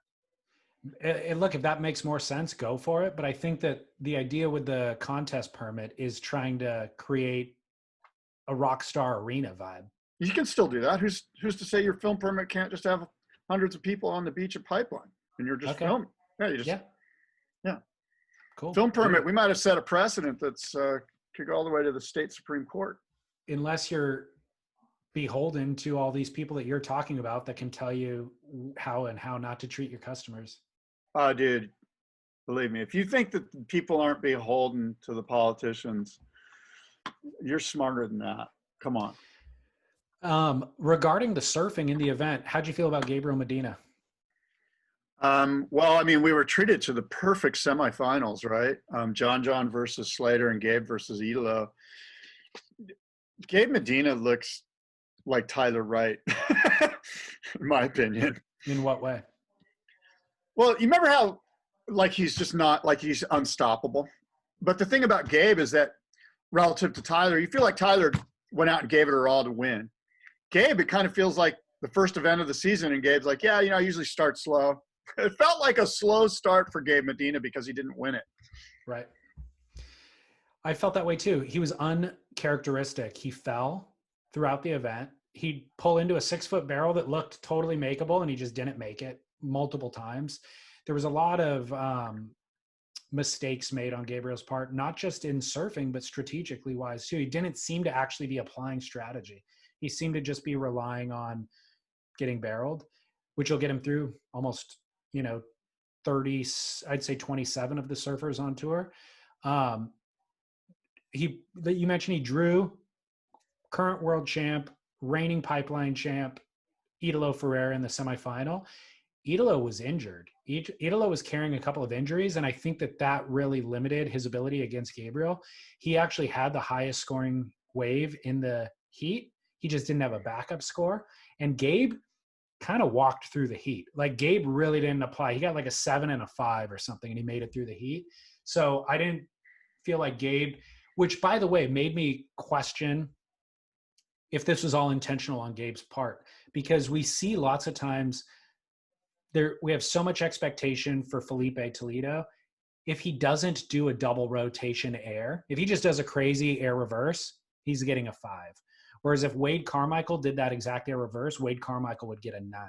Look, if that makes more sense, go for it. But I think that the idea with the contest permit is trying to create a rock star arena vibe. You can still do that. Who's to say your film permit can't just have hundreds of people on the beach at Pipeline and you're just filming? Yeah, yeah. Cool. Film permit. We might have set a precedent that's could go all the way to the state Supreme Court. Unless you're beholden to all these people that you're talking about that can tell you how and how not to treat your customers. Dude, believe me, if you think that people aren't beholden to the politicians, you're smarter than that. Come on. Regarding the surfing in the event, how'd you feel about Gabriel Medina? Well, I mean, we were treated to the perfect semifinals, right? John versus Slater and Gabe versus Idolo. Gabe Medina looks like Tyler Wright, in my opinion. In what way? Well, you remember how, like, he's just not, like, he's unstoppable. But the thing about Gabe is that relative to Tyler, you feel like Tyler went out and gave it her all to win. Gabe, it kind of feels like the first event of the season, and Gabe's like, yeah, I usually start slow. It felt like a slow start for Gabe Medina because he didn't win it. Right. I felt that way too. He was uncharacteristic. He fell throughout the event. He'd pull into a 6-foot barrel that looked totally makeable, and he just didn't make it multiple times. There was a lot of mistakes made on Gabriel's part, not just in surfing, but strategically wise too. He didn't seem to actually be applying strategy. He seemed to just be relying on getting barreled, which will get him through almost, 30, I'd say 27 of the surfers on tour. You mentioned he drew current world champ, reigning pipeline champ, Idolo Ferreira in the semifinal. Idolo was injured. Idolo was carrying a couple of injuries, and I think that really limited his ability against Gabriel. He actually had the highest scoring wave in the heat. He just didn't have a backup score. And Gabe kind of walked through the heat. Like, Gabe really didn't apply. He got like a 7 and a 5 or something, and he made it through the heat. So I didn't feel like Gabe, which, by the way, made me question if this was all intentional on Gabe's part, because we see lots of times we have so much expectation for Felipe Toledo. If he doesn't do a double rotation air, if he just does a crazy air reverse, he's getting a 5. Whereas if Wade Carmichael did that exact air reverse, Wade Carmichael would get a 9.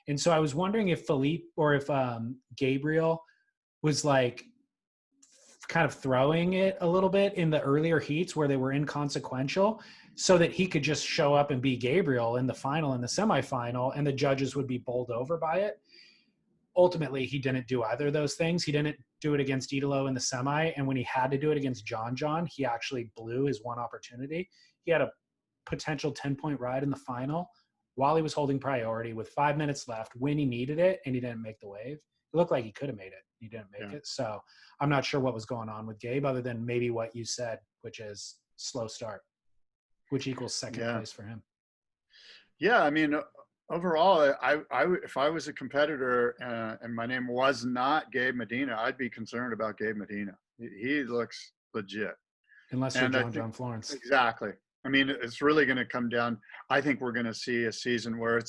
And so I was wondering if Felipe or if Gabriel was like kind of throwing it a little bit in the earlier heats where they were inconsequential, so that he could just show up and be Gabriel in the final and the semifinal, and the judges would be bowled over by it. Ultimately, he didn't do either of those things. He didn't do it against Idolo in the semi, and when he had to do it against John, he actually blew his one opportunity. He had a potential 10-point ride in the final while he was holding priority with 5 minutes left when he needed it, and he didn't make the wave. It looked like he could have made it. He didn't make it. So I'm not sure what was going on with Gabe, other than maybe what you said, which is slow start, which equals second place for him. Yeah, I mean, overall, if I was a competitor and my name was not Gabe Medina, I'd be concerned about Gabe Medina. He looks legit. Unless you're John Florence. Exactly. I mean, it's really going to come down. I think we're going to see a season where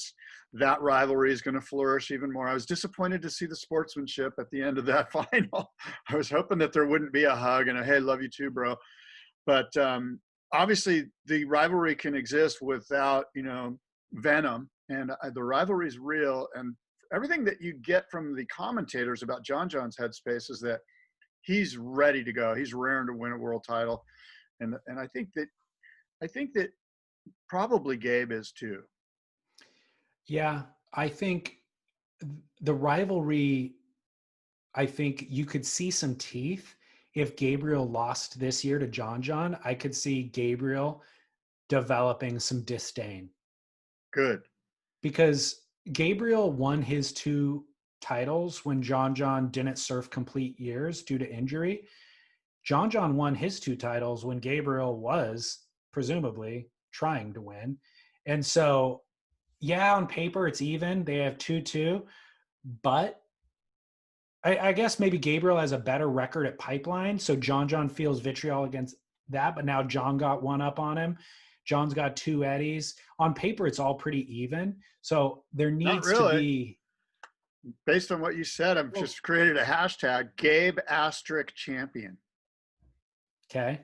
that rivalry is going to flourish even more. I was disappointed to see the sportsmanship at the end of that final. I was hoping that there wouldn't be a hug and a, hey, love you too, bro. But obviously the rivalry can exist without, venom, and the rivalry is real. And everything that you get from the commentators about John's headspace is that he's ready to go. He's raring to win a world title. And I think that probably Gabe is too. Yeah, I think the rivalry, I think you could see some teeth. If Gabriel lost this year to John, I could see Gabriel developing some disdain. Good. Because Gabriel won his 2 titles when John didn't surf complete years due to injury. John won his 2 titles when Gabriel was presumably trying to win. And so, yeah, on paper it's even. They have 2-2, but I guess maybe Gabriel has a better record at pipeline, so John feels vitriol against that. But now John got one up on him. John's got 2 eddies. On paper, it's all pretty even. So there Not needs to really. be. Based on what you said, I've just created a hashtag, Gabe asterisk champion. Okay.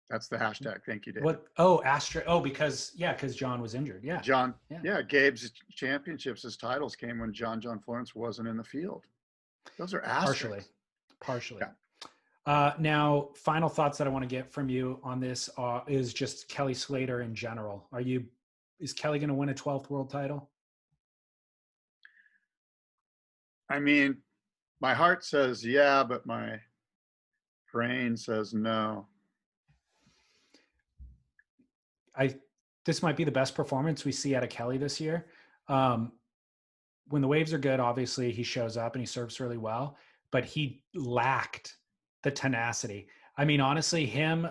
That's the hashtag. Thank you, David. What? Oh, because John was injured. Yeah. John. Yeah. Gabe's championships, his titles came when John Florence wasn't in the field. Those are asterisks. Partially. Yeah. Now, final thoughts that I want to get from you on this is just Kelly Slater in general. Is Kelly going to win a 12th world title? I mean, my heart says yeah, but my brain says no. This might be the best performance we see out of Kelly this year. When the waves are good, obviously he shows up and he serves really well, but he lacked the tenacity. I mean, honestly, him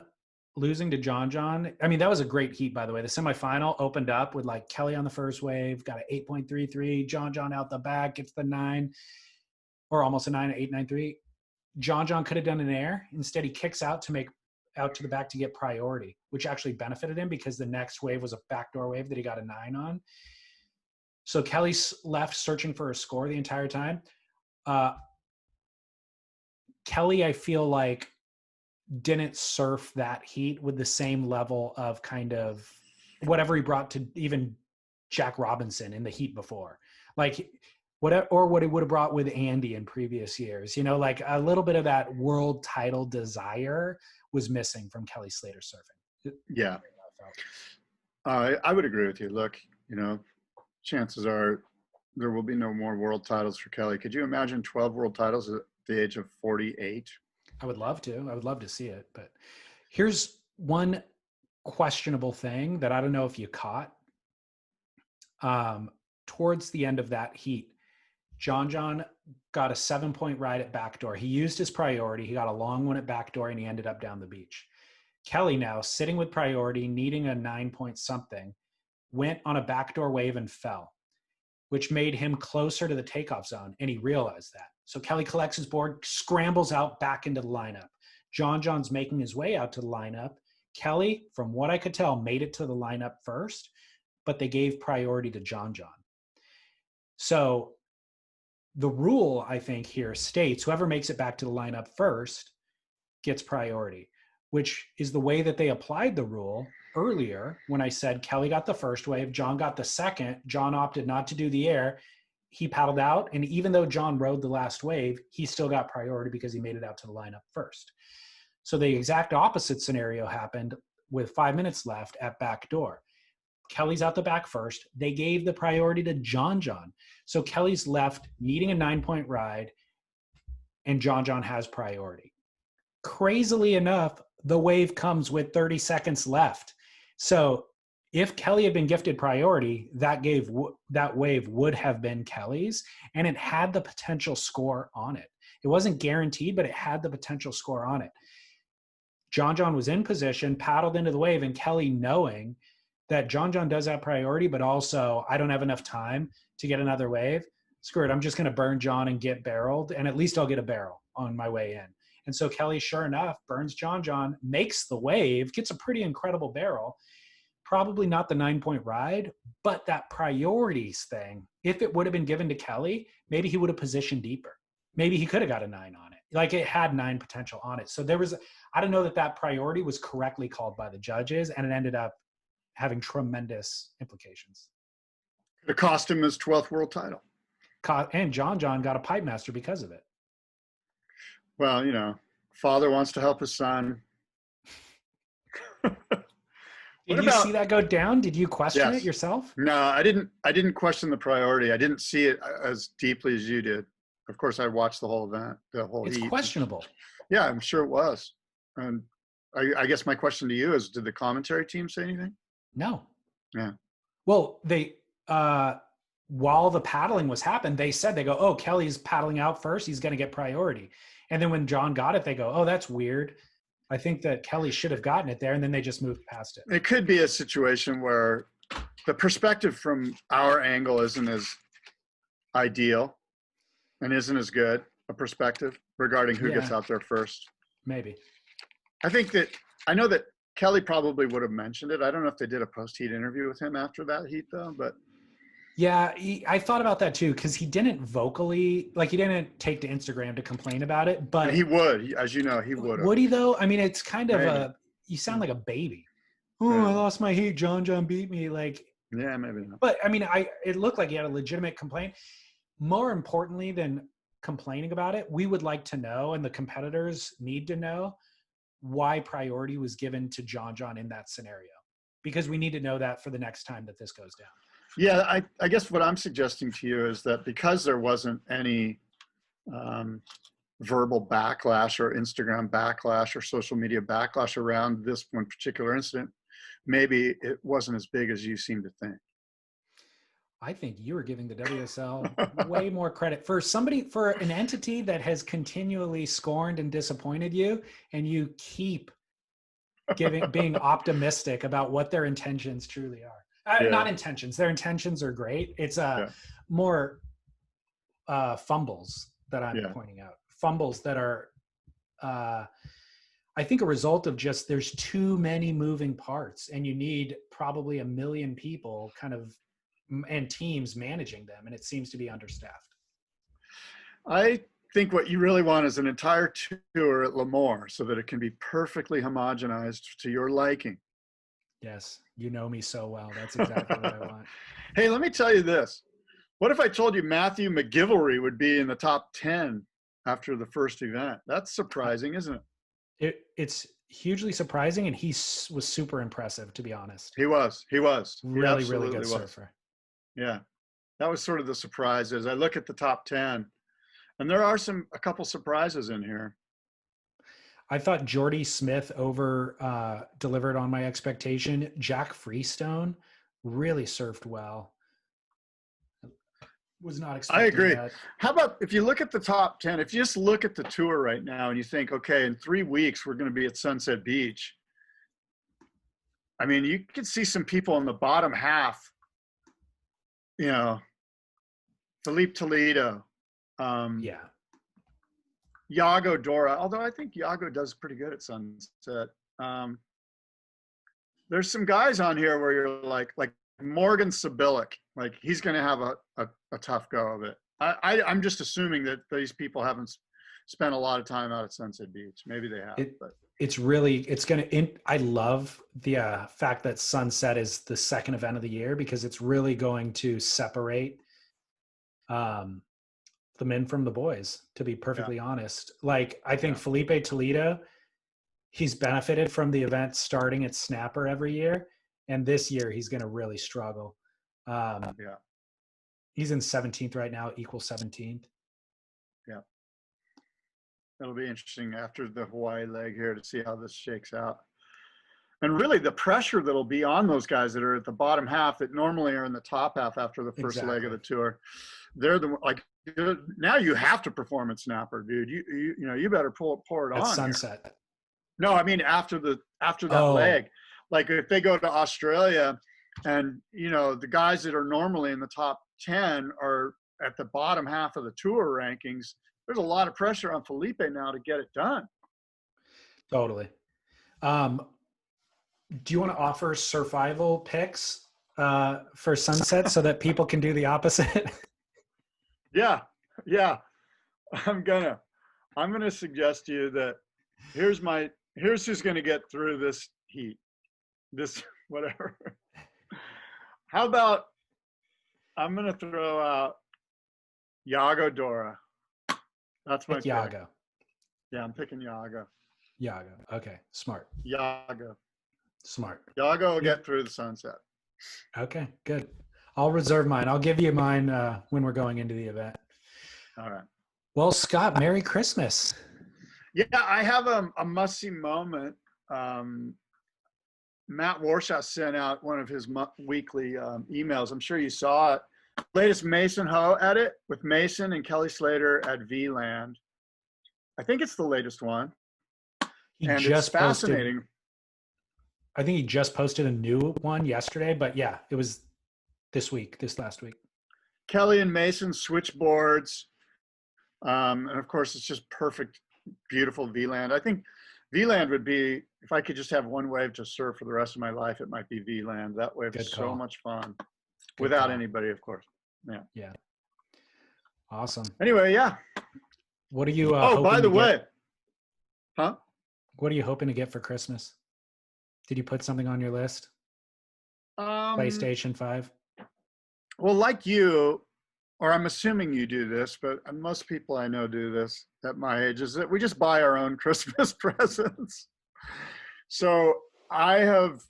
losing to John, I mean, that was a great heat, by the way. The semifinal opened up with like Kelly on the first wave, got an 8.33, John out the back, gets the 9, or almost a 9, 8.93. John could have done an air. Instead, he kicks out to make out to the back to get priority, which actually benefited him because the next wave was a backdoor wave that he got a 9 on. So Kelly's left searching for a score the entire time. Kelly, I feel like, didn't surf that heat with the same level of kind of whatever he brought to even Jack Robinson in the heat before. Like what he would have brought with Andy in previous years. You know, like a little bit of that world title desire was missing from Kelly Slater surfing. Yeah. I would agree with you. Look, you know, chances are there will be no more world titles for Kelly. Could you imagine 12 world titles at the age of 48? I would love to. I would love to see it. But here's one questionable thing that I don't know if you caught. Towards the end of that heat, John got a 7-point ride at backdoor. He used his priority. He got a long one at backdoor, and he ended up down the beach. Kelly, now sitting with priority, needing a 9-point something, went on a backdoor wave and fell, which made him closer to the takeoff zone, and he realized that. So Kelly collects his board, scrambles out back into the lineup. John's making his way out to the lineup. Kelly, from what I could tell, made it to the lineup first, but they gave priority to John. So the rule, I think, here states whoever makes it back to the lineup first gets priority, which is the way that they applied the rule earlier when I said Kelly got the first wave, John got the second. John opted not to do the air. He paddled out, and even though John rode the last wave, he still got priority because he made it out to the lineup first. So the exact opposite scenario happened with 5 minutes left at backdoor. Kelly's out the back first. They gave the priority to John. So Kelly's left needing a 9-point ride, and John has priority. Crazily enough, the wave comes with 30 seconds left. So if Kelly had been gifted priority, that wave would have been Kelly's, and it had the potential score on it. It wasn't guaranteed, but it had the potential score on it. John was in position, paddled into the wave, and Kelly, knowing that John does have priority, but also I don't have enough time to get another wave, screw it, I'm just going to burn John and get barreled, and at least I'll get a barrel on my way in. And so Kelly, sure enough, burns John, makes the wave, gets a pretty incredible barrel. Probably not the 9-point ride, but that priorities thing, if it would have been given to Kelly, maybe he would have positioned deeper. Maybe he could have got a 9 on it. Like it had 9 potential on it. So I don't know that priority was correctly called by the judges, and it ended up having tremendous implications. It cost him his 12th world title. And John got a pipe master because of it. Well, you know, father wants to help his son. Did you see that go down? Did you question it yourself? No, I didn't question the priority. I didn't see it as deeply as you did. Of course, I watched the whole event, the whole heat. It's questionable. Yeah, I'm sure it was. And I guess my question to you is, did the commentary team say anything? No. Yeah. Well, they while the paddling was happening, they go, oh, Kelly's paddling out first. He's going to get priority. And then when John got it, they go, oh, that's weird. I think that Kelly should have gotten it there. And then they just moved past it. It could be a situation where the perspective from our angle isn't as ideal and isn't as good a perspective regarding who gets Yeah, out there first. maybe. I know that Kelly probably would have mentioned it. I don't know if they did a post-heat interview with him after that heat though, but Yeah, I thought about that too, because he didn't vocally, like he didn't take to Instagram to complain about it, and but he would, as you know, he would have. would he though? I mean, it's kind of Maybe. you sound like a baby. Oh, I Yeah. lost my heat. John beat me. Like, Yeah, maybe not. but I mean, it looked like he had a legitimate complaint. More importantly than complaining about it, we would like to know, and the competitors need to know, why priority was given to John in that scenario, because we need to know that for the next time that this goes down. Yeah, I guess what I'm suggesting to you is that because there wasn't any verbal backlash or Instagram backlash or social media backlash around this one particular incident, maybe it wasn't as big as you seem to think. I think you were giving the WSL way more credit for an entity that has continually scorned and disappointed you, and you keep being optimistic about what their intentions truly are. Not intentions. Their intentions are great. It's more fumbles that I'm pointing out. Fumbles that are, I think, a result of just there's too many moving parts, and you need probably 1 million people and teams managing them, and it seems to be understaffed. I think what you really want is an entire tour at Lemoore so that it can be perfectly homogenized to your liking. Yes, you know me so well. That's exactly what I want. Hey, let me tell you this. What if I told you Matthew McGivory would be in the top 10 after the first event? That's surprising, isn't it? It's hugely surprising, and he was super impressive, to be honest. He was. Really good surfer. Yeah, that was sort of the surprise. As I look at the top 10, and there are a couple surprises in here. I thought Jordy Smith over delivered on my expectation. Jack Freestone really surfed well. Was not expecting I agree. that. How about if you look at the top 10, if you just look at the tour right now and you think, okay, in 3 weeks, we're going to be at Sunset Beach. I mean, you could see some people in the bottom half, Felipe Toledo. Yago Dora, although I think Yago does pretty good at Sunset. There's some guys on here where you're like Morgan Sibilic, like he's going to have a tough go of it. I'm just assuming that these people haven't spent a lot of time out at Sunset Beach. Maybe they have, but I love the fact that Sunset is the second event of the year, because it's really going to separate the men from the boys, to be perfectly honest. Like, I think Felipe Toledo, he's benefited from the event starting at Snapper every year. And this year he's going to really struggle. He's in 17th right now, equal 17th. Yeah. It'll be interesting after the Hawaii leg here to see how this shakes out. And really the pressure that'll be on those guys that are at the bottom half that normally are in the top half after the first leg of the tour. They're now you have to perform at Snapper, dude. You better pour it at on Sunset. Here. No, I mean after that leg. Like if they go to Australia and, the guys that are normally in the top 10 are at the bottom half of the tour rankings, there's a lot of pressure on Felipe now to get it done. Totally. Do you want to offer survival picks for Sunset so that people can do the opposite? Yeah. I'm gonna suggest to you that here's who's gonna get through this heat. This whatever. How about I'm gonna throw out Yago Dora. That's my pick. Yago. Yeah, I'm picking Yago. Yago. Okay, smart. Yago. Smart. Yago will get through the Sunset. Okay, good. I'll reserve mine. I'll give you mine when we're going into the event. All right. Well, Scott, Merry Christmas. Yeah, I have a must-see moment. Matt Warshaw sent out one of his weekly emails. I'm sure you saw it. Latest Mason Ho edit with Mason and Kelly Slater at VLAND. I think it's the latest one. It's fascinating. I think he just posted a new one yesterday, but yeah, it was this last week. Kelly and Mason switchboards. And of course, it's just perfect, beautiful V-Land. I think V-Land would be, if I could just have one wave to surf for the rest of my life, it might be V-Land. That wave Good is call. so much fun. Good Without call. anybody, of course. Yeah. Yeah. Awesome. Anyway, yeah. What are you Oh, by hoping the to get? way. Huh? What are you hoping to get for Christmas? Did you put something on your list? PlayStation 5? Well, like you, or I'm assuming you do this, but most people I know do this at my age, is that we just buy our own Christmas presents. So I have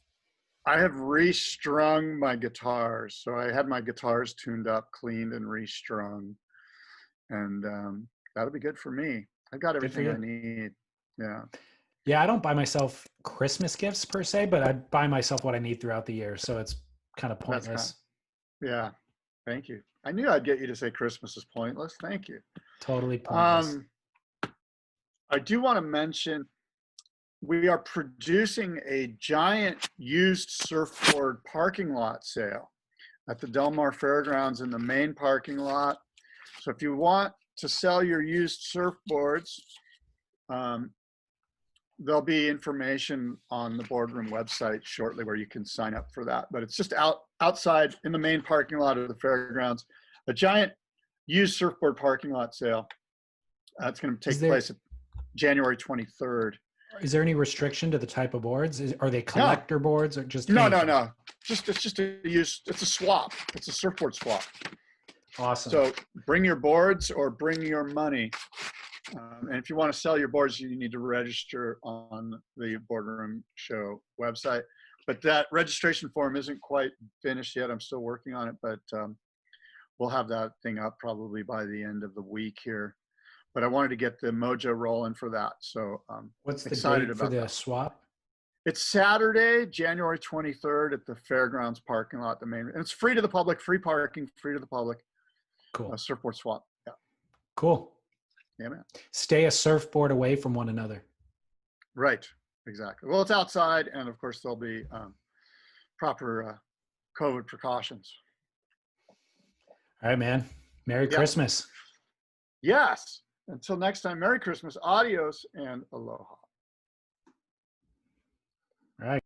restrung my guitars. So I had my guitars tuned up, cleaned, and restrung, and that'll be good for me. I've got everything I need. Yeah. Yeah, I don't buy myself Christmas gifts per se, but I buy myself what I need throughout the year. So it's kind of pointless. Yeah. Thank you. I knew I'd get you to say Christmas is pointless. Thank you. Totally pointless. I do want to mention we are producing a giant used surfboard parking lot sale at the Del Mar Fairgrounds in the main parking lot. So if you want to sell your used surfboards, there'll be information on the boardroom website shortly where you can sign up for that. But it's just outside in the main parking lot of the Fairgrounds, a giant used surfboard parking lot sale. It's going to take place January 23rd. Is there any restriction to the type of boards? Are they collector boards or just no? It's just it's a swap. It's a surfboard swap. Awesome. So bring your boards or bring your money. And if you want to sell your boards, you need to register on the Boardroom Show website. But that registration form isn't quite finished yet. I'm still working on it, but we'll have that thing up probably by the end of the week here. But I wanted to get the mojo rolling for that. So what's the excited date for about the that. swap? It's Saturday, January 23rd at the Fairgrounds parking lot. And it's free to the public, free parking, free to the public. Cool. Surfboard swap. Yeah. Cool. Yeah, man. Stay a surfboard away from one another. Right. Exactly. Well, it's outside, and of course there'll be proper COVID precautions. All right, man. Merry Christmas. Yes. Until next time, Merry Christmas, adios, and aloha. All right.